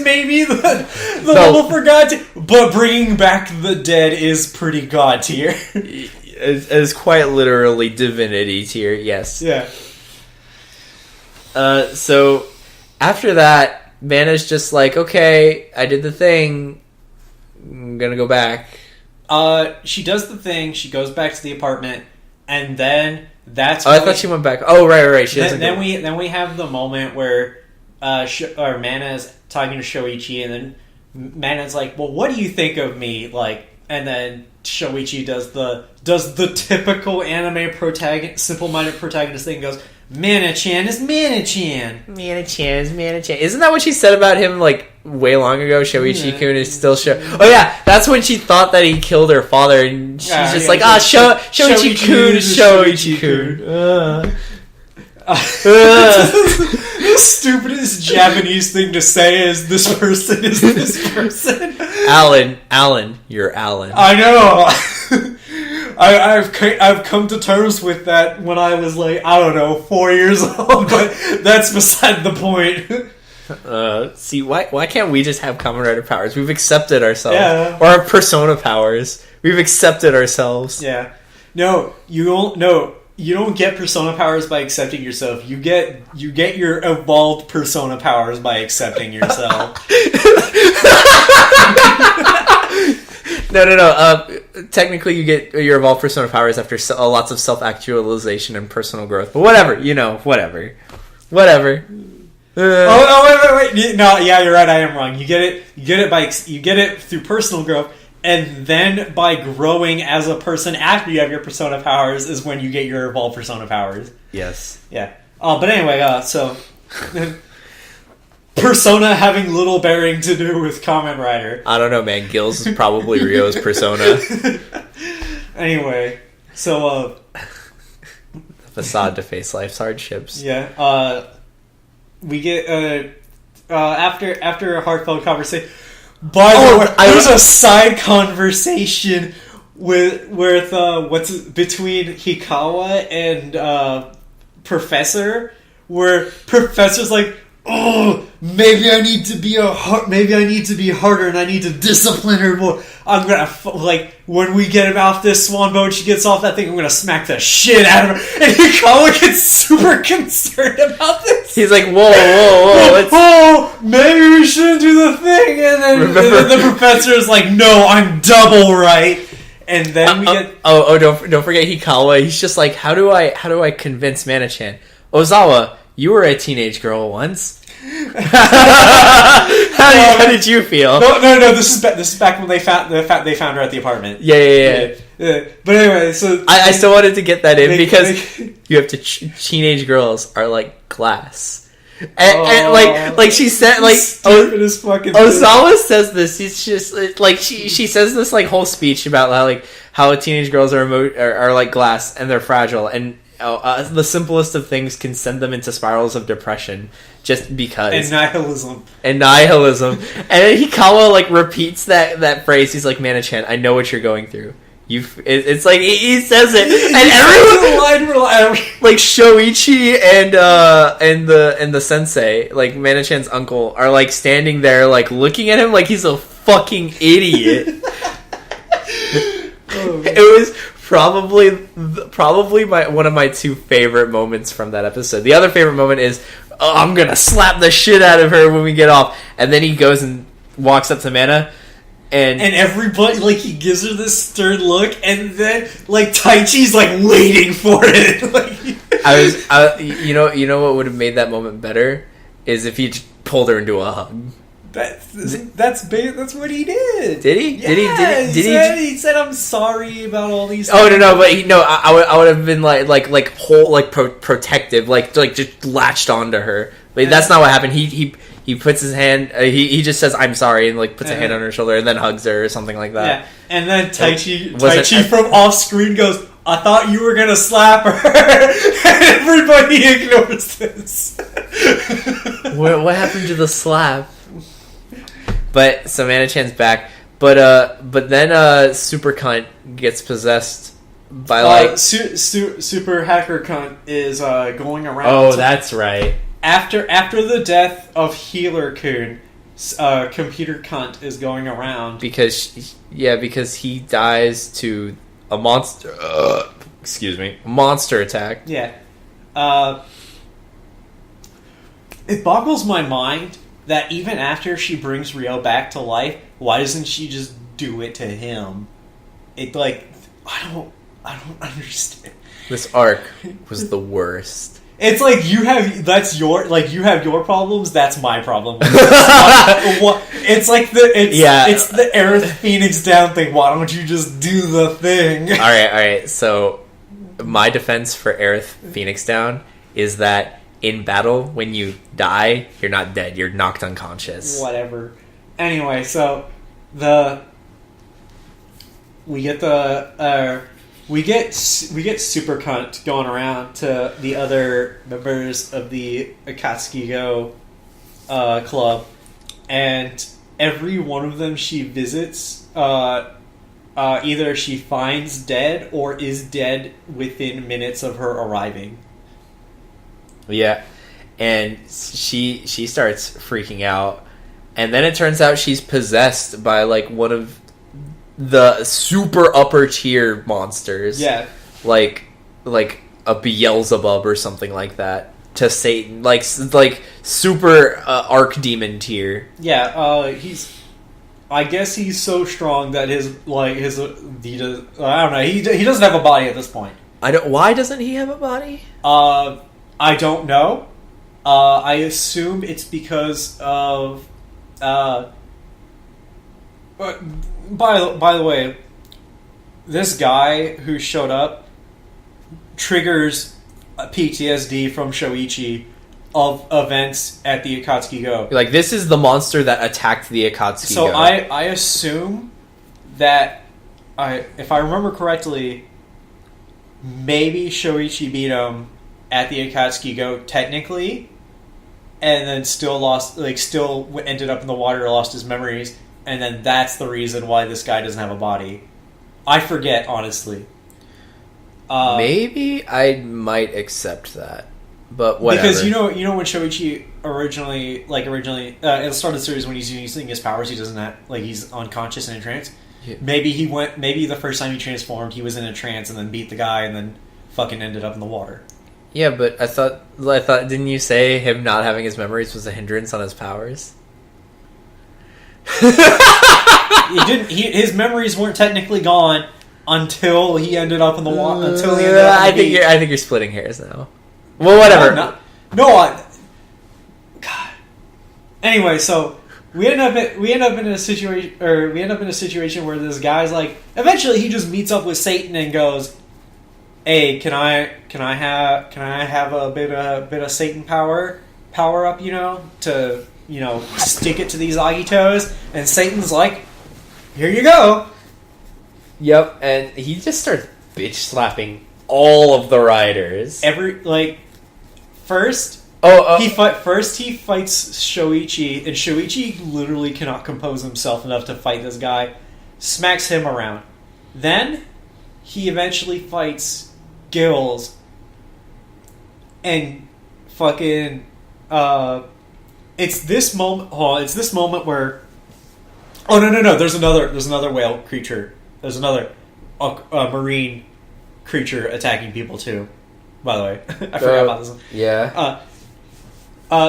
[SPEAKER 1] maybe the level for God tier, but bringing back the dead is pretty God tier.
[SPEAKER 2] Is quite literally divinity tier, yes.
[SPEAKER 1] Yeah.
[SPEAKER 2] So, after that, Mana's just like, okay, I did the thing, I'm gonna go back.
[SPEAKER 1] She does the thing, she goes back to the apartment, and then... That's
[SPEAKER 2] I thought she went back. Oh, right. She doesn't.
[SPEAKER 1] Then we have the moment where Mana is talking to Shoichi, and then Mana's like, "Well, what do you think of me?" Like, and then Shoichi does the typical anime simple-minded protagonist thing. Goes, "Mana-chan is Mana-chan.
[SPEAKER 2] Mana-chan is Mana-chan." Isn't that what she said about him like way long ago? Shoichi-kun is still Oh yeah, that's when she thought that he killed her father, and she's just like, Shoichi-kun is Shoichi-kun.
[SPEAKER 1] The stupidest Japanese thing to say is this person is this person.
[SPEAKER 2] Alan, you're Alan.
[SPEAKER 1] I know. I've come to terms with that when I was like, I don't know, 4 years old, but that's beside the point.
[SPEAKER 2] See, why can't we just have Kamen Rider powers? We've accepted ourselves.
[SPEAKER 1] Yeah.
[SPEAKER 2] Or our Persona powers. We've accepted ourselves.
[SPEAKER 1] Yeah. No, you don't get Persona powers by accepting yourself. You get your evolved Persona powers by accepting yourself.
[SPEAKER 2] No. Technically, you get your evolved Persona powers after lots of self-actualization and personal growth. But whatever, whatever.
[SPEAKER 1] Wait. No, yeah, you're right. I am wrong. You get it through personal growth, and then by growing as a person after you have your Persona powers is when you get your evolved Persona powers.
[SPEAKER 2] Yes.
[SPEAKER 1] Yeah. But anyway, so Persona having little bearing to do with Kamen Rider.
[SPEAKER 2] I don't know, man. Gills is probably Ryo's Persona.
[SPEAKER 1] Anyway, so
[SPEAKER 2] facade to face life's hardships.
[SPEAKER 1] Yeah. We get after a heartfelt conversation. By the way, there's a side conversation with between Hikawa and Professor, where Professor's like, "Oh, maybe I need to be harder, and I need to discipline her more. I'm gonna when we get off this swan boat, she gets off that thing. I'm gonna smack the shit out of her." And Hikawa gets super concerned about this.
[SPEAKER 2] He's like, "Whoa,
[SPEAKER 1] maybe we shouldn't do the thing." And then the professor is like, "No, I'm double right." And then we get
[SPEAKER 2] don't forget Hikawa. He's just like, how do I convince Mana-chan? Ozawa, you were a teenage girl once. How did you feel?
[SPEAKER 1] No. This is back when they found her at the apartment.
[SPEAKER 2] Yeah.
[SPEAKER 1] But anyway, so
[SPEAKER 2] I still wanted to get that in because you have to teenage girls are like glass. And like she said, like
[SPEAKER 1] stupidest fucking
[SPEAKER 2] Osawa says this. He's just like she says this like whole speech about how teenage girls are like glass and they're fragile, and the simplest of things can send them into spirals of depression just because.
[SPEAKER 1] And nihilism.
[SPEAKER 2] And then Hikawa like repeats that phrase. He's like, Mana-chan, I know what you're going through. It's like he says it, and everyone like Shoichi and the sensei, like Mana-chan's uncle, are like standing there like looking at him like he's a fucking idiot. It was probably one of my two favorite moments from that episode. The other favorite moment is, oh, I'm gonna slap the shit out of her when we get off, and then he goes and walks up to Mana. And
[SPEAKER 1] everybody, like, he gives her this stern look, and then, like, Taichi's, like, waiting for it.
[SPEAKER 2] You know what would have made that moment better? Is if he just pulled her into a hug.
[SPEAKER 1] That's what he did.
[SPEAKER 2] Did he?
[SPEAKER 1] Yeah, he said, I'm sorry about all these things.
[SPEAKER 2] Oh, no, but I would have been, protective, like, just latched onto her. But that's not what happened. He puts his hand. He just says, "I'm sorry," and like puts a hand on her shoulder, and then hugs her or something like that.
[SPEAKER 1] Yeah, and then Taichi from off screen goes, "I thought you were gonna slap her," and everybody ignores this.
[SPEAKER 2] What happened to the slap? But so Mana-chan's back, but then Super Cunt gets possessed by
[SPEAKER 1] Super Hacker Cunt is going around.
[SPEAKER 2] Oh, that's right.
[SPEAKER 1] After the death of Healer Kun, Computer Cunt is going around
[SPEAKER 2] because he dies to a monster. Monster attack.
[SPEAKER 1] Yeah, it boggles my mind that even after she brings Ryo back to life, why doesn't she just do it to him? It like I don't understand.
[SPEAKER 2] This arc was the worst.
[SPEAKER 1] It's like you have your problems. That's my problem. It's like it's the Aerith Phoenix Down thing. Why don't you just do the thing?
[SPEAKER 2] All right. So my defense for Aerith Phoenix Down is that in battle, when you die, you're not dead. You're knocked unconscious.
[SPEAKER 1] Whatever. Anyway, so we get Super Cunt going around to the other members of the Akatsuki Go club, and every one of them she visits, either she finds dead or is dead within minutes of her arriving.
[SPEAKER 2] Yeah, and she starts freaking out, and then it turns out she's possessed by like one of the super upper tier monsters.
[SPEAKER 1] Yeah. Like
[SPEAKER 2] a Beelzebub or something like that to Satan. Like super archdemon tier.
[SPEAKER 1] Yeah, I guess he's so strong that he doesn't have a body at this point.
[SPEAKER 2] Why doesn't he have a body?
[SPEAKER 1] I don't know. I assume it's because of By the way, this guy who showed up triggers PTSD from Shoichi of events at the Akatsuki Go.
[SPEAKER 2] Like, this is the monster that attacked the Akatsuki Go.
[SPEAKER 1] So I assume that, if I remember correctly, maybe Shoichi beat him at the Akatsuki Go technically, and then still ended up in the water, lost his memories. And then that's the reason why this guy doesn't have a body. I forget, honestly.
[SPEAKER 2] Maybe I might accept that, but whatever.
[SPEAKER 1] Because you know when Shoichi originally at the start of the series when he's using his powers, he doesn't have, like, he's unconscious and in trance. Yeah. Maybe the first time he transformed, he was in a trance and then beat the guy and then fucking ended up in the water.
[SPEAKER 2] Yeah, but I thought didn't you say him not having his memories was a hindrance on his powers?
[SPEAKER 1] His memories weren't technically gone until he ended up in the water.
[SPEAKER 2] I think you're splitting hairs now. Well, whatever.
[SPEAKER 1] God. Anyway, so we end up in a situation where this guy's like, eventually he just meets up with Satan and goes, "Hey, can I have a bit of Satan power up, to stick it to these Agitos?" And Satan's like, "Here you go."
[SPEAKER 2] Yep, and he just starts bitch slapping all of the riders.
[SPEAKER 1] First he fights Shoichi, and Shoichi literally cannot compose himself enough to fight this guy. Smacks him around. Then he eventually fights Gills, and fucking it's this moment. Oh, it's this moment where. Oh no! There's another whale creature. There's another marine creature attacking people too. By the way, I forgot about this one.
[SPEAKER 2] Yeah.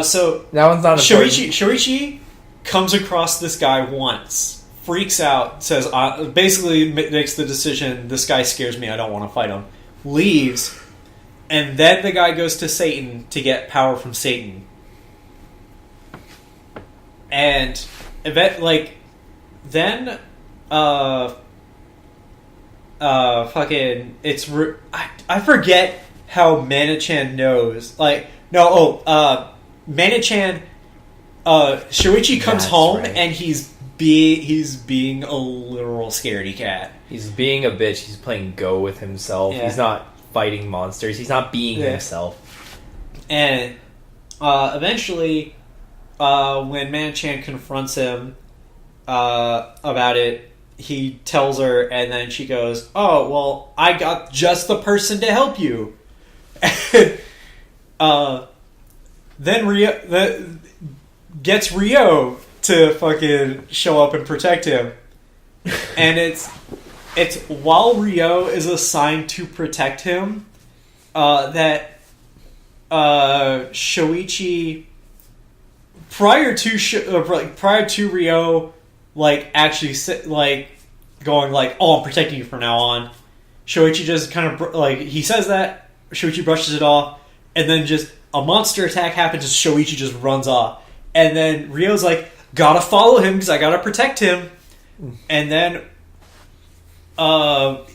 [SPEAKER 1] So
[SPEAKER 2] that one's not
[SPEAKER 1] Shoichi comes across this guy once, freaks out, says basically makes the decision, this guy scares me, I don't want to fight him, leaves, and then the guy goes to Satan to get power from Satan. And then fucking I forget how Mana-chan knows. Mana-chan, Shoichi comes home, right. And he's being a literal scaredy cat.
[SPEAKER 2] He's being a bitch. He's playing Go with himself. Yeah. He's not fighting monsters. He's not being himself.
[SPEAKER 1] And eventually, when Mana-chan confronts him about it, he tells her, and then she goes, "Oh, well, I got just the person to help you." And, then Ryo gets Ryo to fucking show up and protect him, and it's while Ryo is assigned to protect him that Shoichi prior to Ryo actually going "Oh, I'm protecting you from now on." Shoichi just kind of he says that, Shoichi brushes it off, and then just a monster attack happens, and Shoichi just runs off. And then Ryo's like, gotta follow him because I gotta protect him. And then,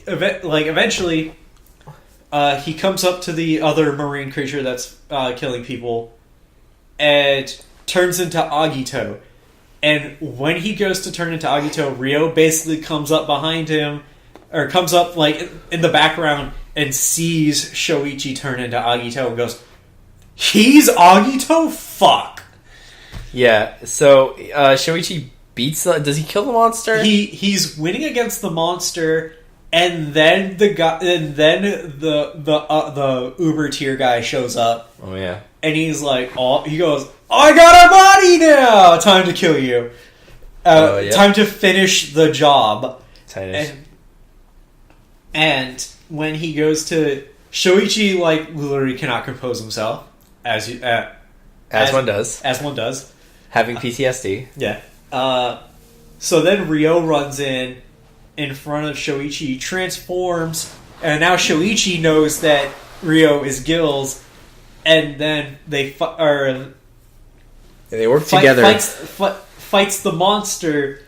[SPEAKER 1] eventually, he comes up to the other marine creature that's killing people, and turns into Agito. And when he goes to turn into Agito, Ryo basically comes up behind him, or comes up in the background, and sees Shoichi turn into Agito and goes, "He's Agito? Fuck."
[SPEAKER 2] Yeah, so Shoichi beats does he kill the monster?
[SPEAKER 1] He's winning against the monster, and then the Uber tier guy shows up.
[SPEAKER 2] Oh yeah.
[SPEAKER 1] And he's like, he goes, "I got a body now! Time to kill you. Time to finish the job." And when he goes to Shoichi, literally cannot compose himself, as one does,
[SPEAKER 2] having PTSD.
[SPEAKER 1] Yeah. So then Ryo runs in front of Shoichi, transforms, and now Shoichi knows that Ryo is Gills, and then they
[SPEAKER 2] work together.
[SPEAKER 1] Fights the monster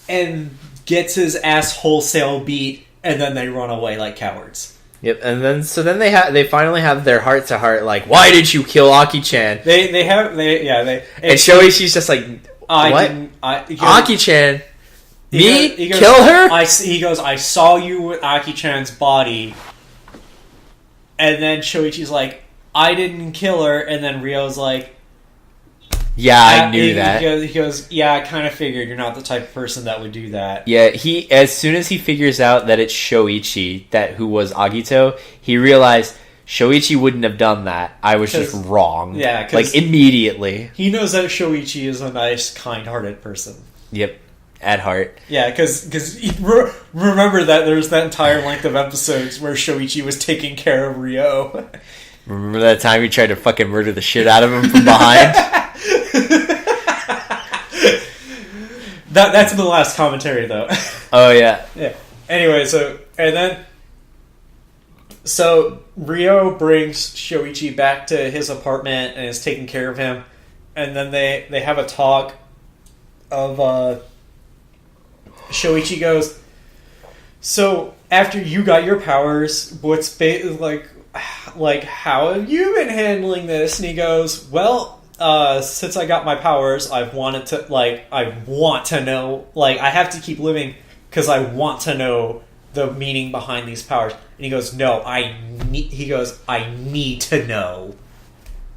[SPEAKER 1] and gets his ass wholesale beat, and then they run away like cowards.
[SPEAKER 2] Yep, and then they finally have their heart to heart, why did you kill Aki-chan?
[SPEAKER 1] And
[SPEAKER 2] Shoichi's just like, what? Aki-chan? He goes, kill her?
[SPEAKER 1] He goes, "I saw you with Aki-chan's body." And then Shoichi's like, "I didn't kill her," and then Ryo's like,
[SPEAKER 2] "Yeah, I knew that."
[SPEAKER 1] He goes, "Yeah, I kind of figured you're not the type of person that would do that."
[SPEAKER 2] Yeah, as soon as he figures out that it's Shoichi who was Agito, he realized Shoichi wouldn't have done that. I was just wrong.
[SPEAKER 1] Yeah,
[SPEAKER 2] immediately.
[SPEAKER 1] He knows that Shoichi is a nice, kind-hearted person.
[SPEAKER 2] Yep, at heart.
[SPEAKER 1] Yeah, because remember that there's that entire length of episodes where Shoichi was taking care of Ryo.
[SPEAKER 2] Remember that time you tried to fucking murder the shit out of him from behind?
[SPEAKER 1] That's in the last commentary, though.
[SPEAKER 2] Oh, yeah.
[SPEAKER 1] Yeah. Anyway, so Ryo brings Shoichi back to his apartment and is taking care of him. And then they have a talk of... Shoichi goes, "So, after you got your powers, what's... how have you been handling this?" And he goes, "Well... since I got my powers, I want to know, I have to keep living because I want to know the meaning behind these powers. And he goes, no, I need to know.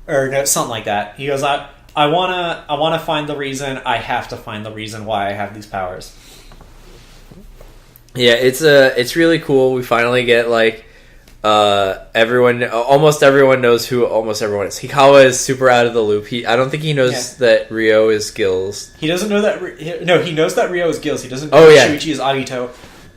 [SPEAKER 1] Or no, something like that. He goes, I wanna find the reason. I have to find the reason why I have these powers.
[SPEAKER 2] Yeah, it's really cool. We finally get like almost everyone knows who almost everyone is. Hikawa is super out of the loop. I don't think he knows that Ryo is Gills.
[SPEAKER 1] He doesn't know that. No, he knows that Ryo is Gills. He doesn't know Shuichi is Agito.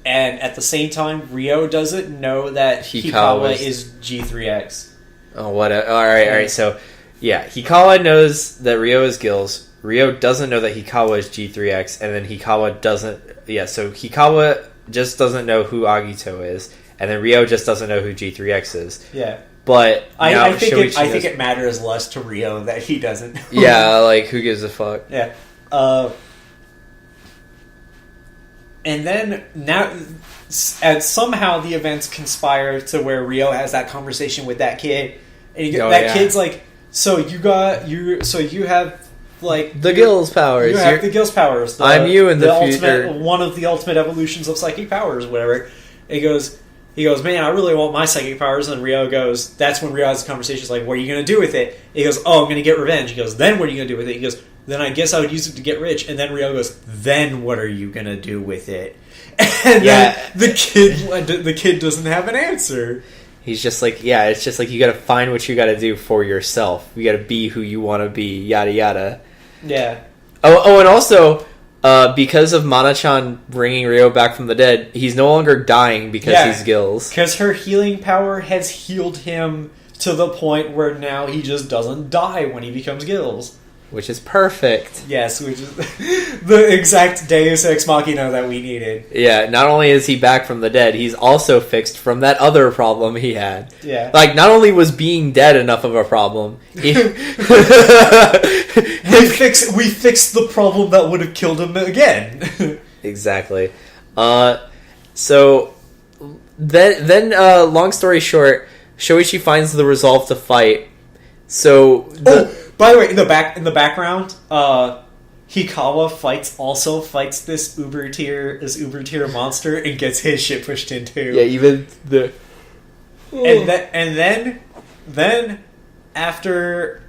[SPEAKER 1] And at the same time, Ryo doesn't know that Hikawa is G3X.
[SPEAKER 2] Oh, what? All right. So, yeah, Hikawa knows that Ryo is Gills. Ryo doesn't know that Hikawa is G3X, and then Hikawa doesn't. Yeah, so Hikawa just doesn't know who Agito is, and then Ryo just doesn't know who G3X is.
[SPEAKER 1] Yeah,
[SPEAKER 2] but
[SPEAKER 1] I think it matters less to Ryo that he doesn't know.
[SPEAKER 2] Yeah, like who gives a fuck?
[SPEAKER 1] Yeah. And then and somehow the events conspire to where Ryo has that conversation with that kid, and kid's like, so you have like
[SPEAKER 2] the Gills powers.
[SPEAKER 1] You have the Gills powers.
[SPEAKER 2] I'm you in the future.
[SPEAKER 1] One of the ultimate evolutions of psychic powers, whatever. And he goes, man, I really want my psychic powers. And Ryo goes, that's when Ryo has a conversation. He's like, what are you going to do with it? And he goes, oh, I'm going to get revenge. He goes, then what are you going to do with it? He goes, then I guess I would use it to get rich. And then Ryo goes, then what are you going to do with it? And then the kid doesn't have an answer.
[SPEAKER 2] He's just like, it's just like you got to find what you got to do for yourself. You got to be who you want to be, yada yada.
[SPEAKER 1] Yeah.
[SPEAKER 2] Oh, and also, because of Mana-chan bringing Ryo back from the dead, he's no longer dying because he's Gills.
[SPEAKER 1] Because her healing power has healed him to the point where now he just doesn't die when he becomes Gills.
[SPEAKER 2] Which is perfect.
[SPEAKER 1] Yes, which is the exact Deus Ex Machina that we needed.
[SPEAKER 2] Yeah, not only is he back from the dead, he's also fixed from that other problem he had.
[SPEAKER 1] Yeah.
[SPEAKER 2] Like, not only was being dead enough of a problem... we
[SPEAKER 1] fixed the problem that would have killed him again.
[SPEAKER 2] Exactly. So, then long story short, Shoichi finds the resolve to fight. So...
[SPEAKER 1] By the way, in the background, Hikawa fights this uber tier monster and gets his shit pushed in too.
[SPEAKER 2] Yeah, even the
[SPEAKER 1] and then after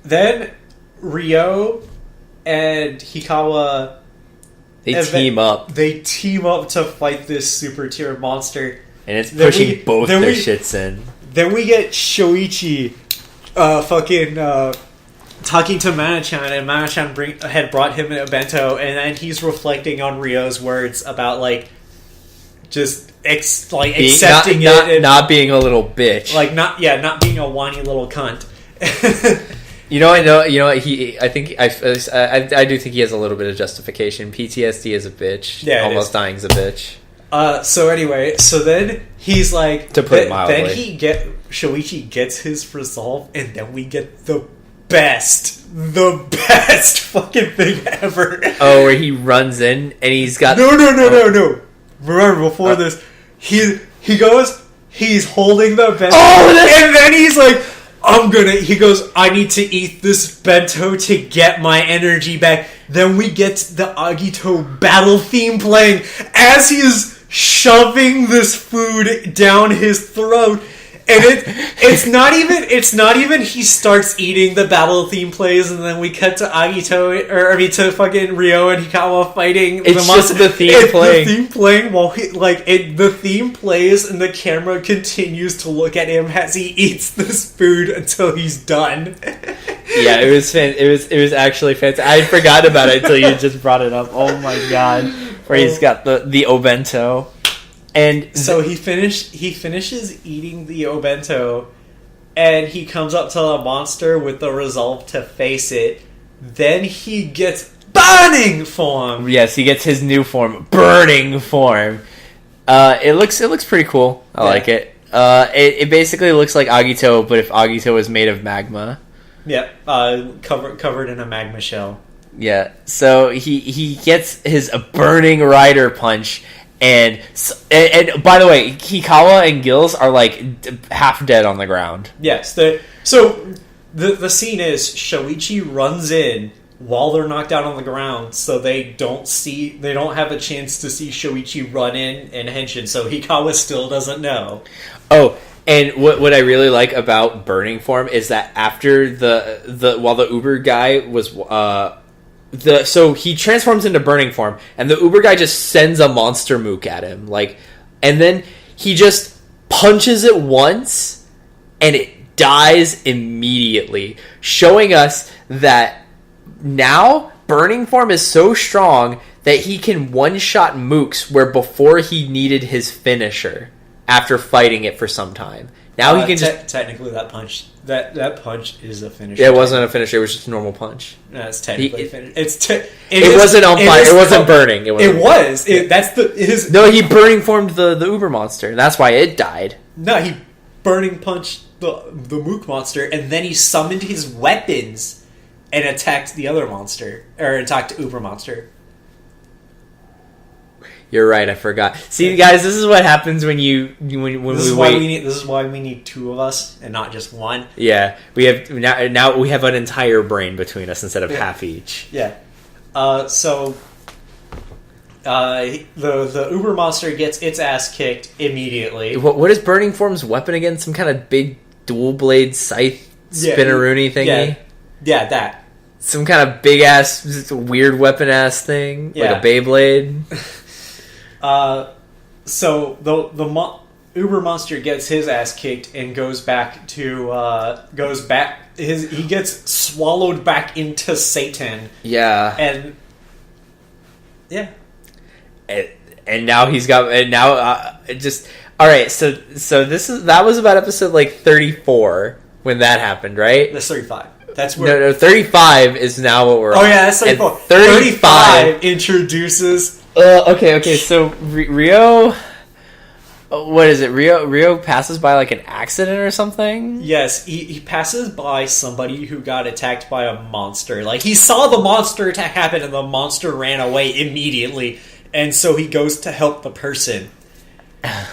[SPEAKER 1] then Ryo and Hikawa
[SPEAKER 2] They
[SPEAKER 1] team up to fight this super tier monster,
[SPEAKER 2] and it's pushing both their shits in.
[SPEAKER 1] Then we get Shoichi talking to Mana-chan, and Mana-chan had brought him a bento, and then he's reflecting on Ryo's words about accepting
[SPEAKER 2] not being a little bitch,
[SPEAKER 1] not being a whiny little cunt.
[SPEAKER 2] You know what? I do think he has a little bit of justification. PTSD is a bitch.
[SPEAKER 1] Yeah,
[SPEAKER 2] almost dying's a bitch.
[SPEAKER 1] So then he's like,
[SPEAKER 2] to put it mildly,
[SPEAKER 1] then Shoichi gets his resolve, and then we get the best fucking thing ever.
[SPEAKER 2] Oh, where he runs in and he's got
[SPEAKER 1] no. Remember before this, he goes, he's holding the bento, and then he's like, he goes, I need to eat this bento to get my energy back. Then we get the Agito battle theme playing as he is shoving this food down his throat. And it's not even he starts eating, the battle theme plays, and then we cut to to fucking Ryo and Hikawa fighting.
[SPEAKER 2] It's just the theme playing.
[SPEAKER 1] The theme playing while the theme plays and the camera continues to look at him as he eats this food until he's done.
[SPEAKER 2] Yeah, it was actually fantastic. I forgot about it until you just brought it up. Oh my god. Where he's got the obento. And
[SPEAKER 1] so he finishes eating the obento, and he comes up to the monster with the resolve to face it. Then he gets burning form.
[SPEAKER 2] Yes, he gets his new form, burning form. It looks pretty cool. I like it. It basically looks like Agito, but if Agito was made of magma.
[SPEAKER 1] Yep, covered in a magma shell.
[SPEAKER 2] Yeah, so he gets his burning rider punch. And by the way, Hikawa and Gills are half dead on the ground.
[SPEAKER 1] Yes. The scene is Shoichi runs in while they're knocked out on the ground, so they don't have a chance to see Shoichi run in and henshin, so Hikawa still doesn't know.
[SPEAKER 2] Oh, and what I really like about Burning Form is that after while the Uber guy was so he transforms into Burning Form, and the Uber guy just sends a monster mook at him, and then he just punches it once, and it dies immediately, showing us that now Burning Form is so strong that he can one-shot mooks where before he needed his finisher after fighting it for some time. Now he can just...
[SPEAKER 1] Technically, that punch is a finisher.
[SPEAKER 2] It wasn't a finisher, it was just a normal punch.
[SPEAKER 1] No, it's technically a finisher.
[SPEAKER 2] It wasn't on fire, it wasn't burning.
[SPEAKER 1] No,
[SPEAKER 2] he Burning Formed the Uber monster, and that's why it died.
[SPEAKER 1] No, he burning punched the mook monster, and then he summoned his weapons and attacked the other monster, or attacked Uber monster.
[SPEAKER 2] You're right, I forgot. See, guys, this is what happens when we wait.
[SPEAKER 1] This is why we need two of us and not just one.
[SPEAKER 2] Yeah, we have now we have an entire brain between us instead of half each.
[SPEAKER 1] Yeah. So the Uber monster gets its ass kicked immediately.
[SPEAKER 2] What is Burning Form's weapon again? Some kind of big dual blade scythe spinneroonie thingy?
[SPEAKER 1] Yeah, that.
[SPEAKER 2] Some kind of big ass, weird weapon ass thing, like a Beyblade.
[SPEAKER 1] So the Uber monster gets his ass kicked and goes back. He gets swallowed back into Satan.
[SPEAKER 2] Yeah,
[SPEAKER 1] and
[SPEAKER 2] now he's got just all right. So that was about episode 34 when that happened, right?
[SPEAKER 1] That's 35. That's where...
[SPEAKER 2] No, 35 is now what we're on.
[SPEAKER 1] Oh, yeah, that's 34. 35 introduces...
[SPEAKER 2] Okay, so Rio... What is it? Rio passes by an accident or something?
[SPEAKER 1] Yes, he passes by somebody who got attacked by a monster. He saw the monster attack happen and the monster ran away immediately. And so he goes to help the person.
[SPEAKER 2] And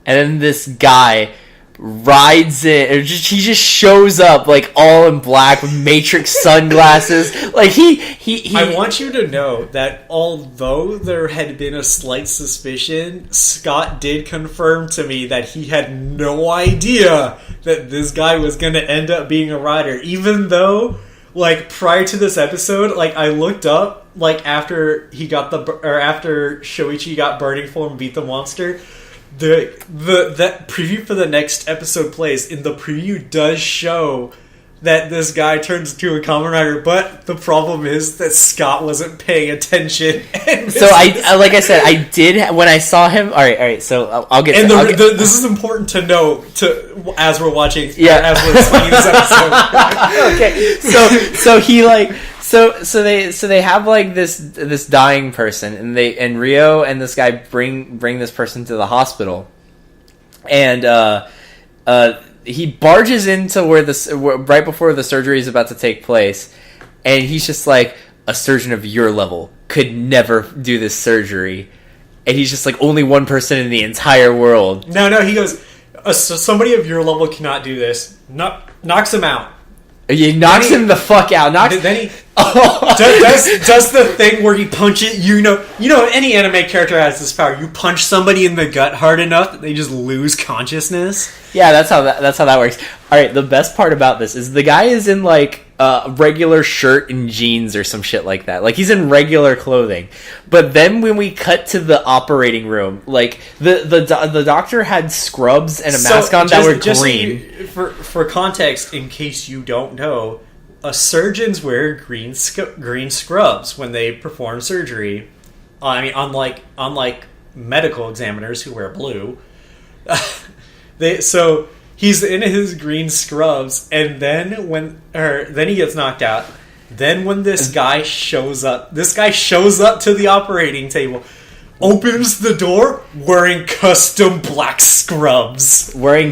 [SPEAKER 2] then this guy... rides it, or he just shows up all in black with Matrix sunglasses. He
[SPEAKER 1] I want you to know that although there had been a slight suspicion, Scott did confirm to me that he had no idea that this guy was going to end up being a rider, even though prior to this episode, I looked up after after Shoichi got Burning Form and beat the monster. That preview for the next episode plays. In the preview does show that this guy turns into a Kamen Rider, but the problem is that Scott wasn't paying attention.
[SPEAKER 2] So I said, I did when I saw him. All right. So I'll get.
[SPEAKER 1] This is important to know as we're watching. Yeah, as we're explaining this episode.
[SPEAKER 2] Okay. So he So they have this dying person, and Rio and this guy bring this person to the hospital, and he barges into where right before the surgery is about to take place, and he's just like, a surgeon of your level could never do this surgery, and he's just only one person in the entire world.
[SPEAKER 1] No, he goes, somebody of your level cannot do this. Knocks him out.
[SPEAKER 2] He knocks him the fuck out.
[SPEAKER 1] Then he does the thing where he punches. You know, any anime character has this power. You punch somebody in the gut hard enough that they just lose consciousness.
[SPEAKER 2] Yeah, that's how that works. All right, the best part about this is the guy is in a regular shirt and jeans or some shit like that. He's in regular clothing. But then when we cut to the operating room, the doctor had scrubs and a mask on that were green.
[SPEAKER 1] For context, in case you don't know, surgeons wear green scrubs when they perform surgery. I mean, unlike medical examiners who wear blue. So he's in his green scrubs, and then then he gets knocked out. Then when this guy shows up to the operating table, opens the door wearing custom black scrubs.
[SPEAKER 2] Gloves,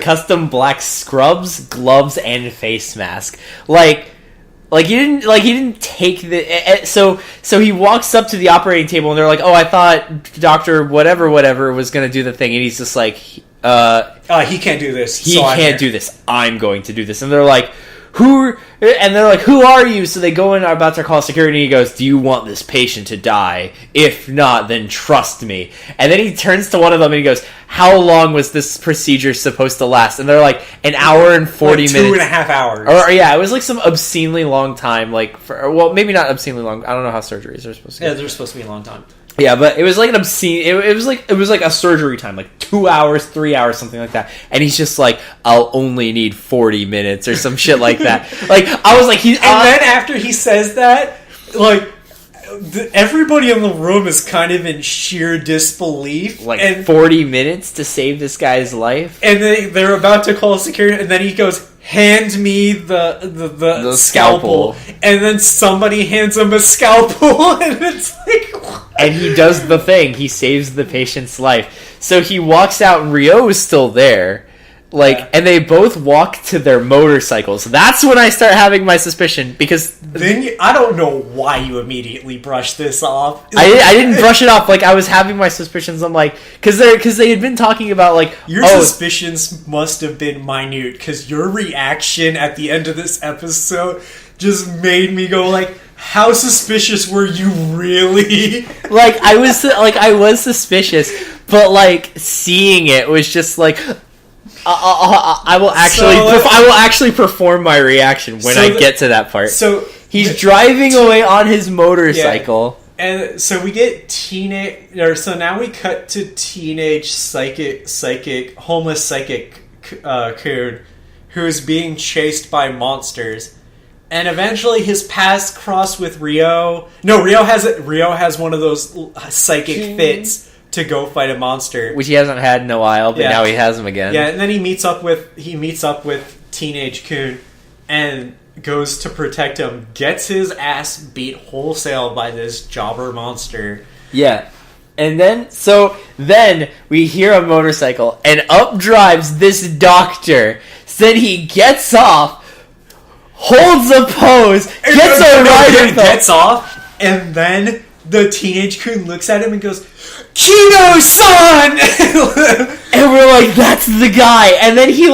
[SPEAKER 2] and face mask. He didn't take the... So he walks up to the operating table, and they're like, oh, I thought Dr. whatever was going to do the thing, and he's just like...
[SPEAKER 1] he can't do this.
[SPEAKER 2] He can't do this. I'm going to do this. And they're like, and they're like, who are you? So they go in, are about to call security, and he goes, do you want this patient to die? If not, then trust me. And then he turns to one of them and he goes, how long was this procedure supposed to last? And they're like, an hour and 40 minutes.
[SPEAKER 1] 2.5 hours.
[SPEAKER 2] Or yeah, it was like some obscenely long time, well, maybe not obscenely long. I don't know how surgeries are supposed to be.
[SPEAKER 1] Yeah, they're supposed to be a long time.
[SPEAKER 2] Yeah, but it was like an obscene. It was like a surgery time, like 2 hours, 3 hours, something like that. And he's just like, I'll only need 40 minutes or some shit like that. Like I was like,
[SPEAKER 1] and then after he says that, like everybody in the room is kind of in sheer disbelief.
[SPEAKER 2] Like
[SPEAKER 1] and
[SPEAKER 2] 40 minutes to save this guy's life,
[SPEAKER 1] and then they're about to call security, and then he goes, hand me the scalpel. And then somebody hands him a scalpel, and it's like, what?
[SPEAKER 2] And he does the thing. He saves the patient's life. So he walks out, and Ryo is still there. And they both walk to their motorcycles. That's when I start having my suspicion, because
[SPEAKER 1] then I don't know why you immediately brushed this off.
[SPEAKER 2] I didn't brush it off. Like, I was having my suspicions. I'm like, because they had been talking about like
[SPEAKER 1] your suspicions must have been minute, because your reaction at the end of this episode just made me go like, how suspicious were you really?
[SPEAKER 2] I was suspicious, but like seeing it was just like. I will actually perform my reaction when I get to that part. So he's driving away on his motorcycle,
[SPEAKER 1] and so we get so now we cut to teenage homeless psychic Kun, who's being chased by monsters, and eventually his paths cross with Ryo. No, Ryo has one of those psychic fits to go fight a monster,
[SPEAKER 2] which he hasn't had in a while, but now he has them again.
[SPEAKER 1] Yeah, and then he meets up with teenage Kun and goes to protect him. Gets his ass beat wholesale by this jobber monster.
[SPEAKER 2] Yeah, and then we hear a motorcycle, and up drives this doctor. So then he gets off, holds a pose, gets off,
[SPEAKER 1] and then the teenage Kun looks at him and goes, Kino-san!
[SPEAKER 2] And we're like, that's the guy. And then he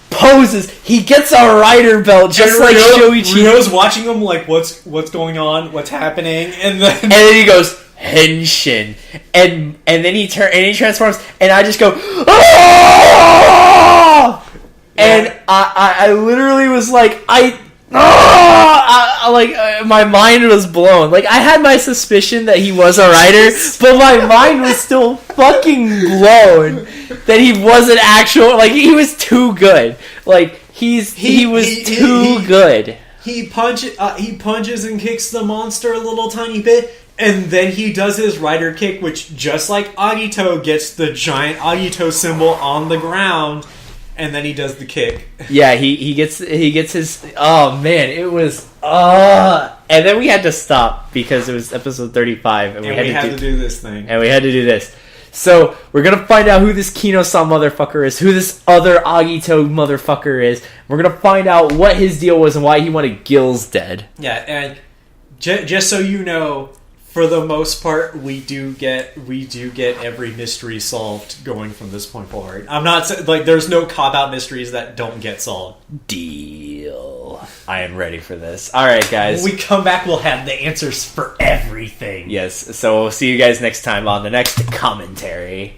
[SPEAKER 2] poses. He gets a rider belt, just like Shoichi.
[SPEAKER 1] Ryo's watching him like, what's going on? What's happening? And
[SPEAKER 2] then he goes, Henshin. And then he transforms, and I just go, oh! And I literally was like, my mind was blown. Like, I had my suspicion that he was a writer, but my mind was still fucking blown that he wasn't actual. Like, he was too good. Like, he was too good.
[SPEAKER 1] He punches and kicks the monster a little tiny bit, and then he does his rider kick, which, just like Agito, gets the giant Agito symbol on the ground. And then he does the kick.
[SPEAKER 2] Yeah, he gets his. Oh man, it was. And then we had to stop because it was episode 35, and we had to do
[SPEAKER 1] this thing.
[SPEAKER 2] And we had to do this. So we're gonna find out who this Kino-san motherfucker is, who this other Agito motherfucker is. We're gonna find out what his deal was and why he wanted Gills dead.
[SPEAKER 1] Yeah, and just so you know, for the most part, we do get every mystery solved going from this point forward. I'm not there's no cop-out mysteries that don't get solved.
[SPEAKER 2] Deal. I am ready for this. All right, guys.
[SPEAKER 1] When we come back, we'll have the answers for everything.
[SPEAKER 2] Yes. So we'll see you guys next time on the next commentary.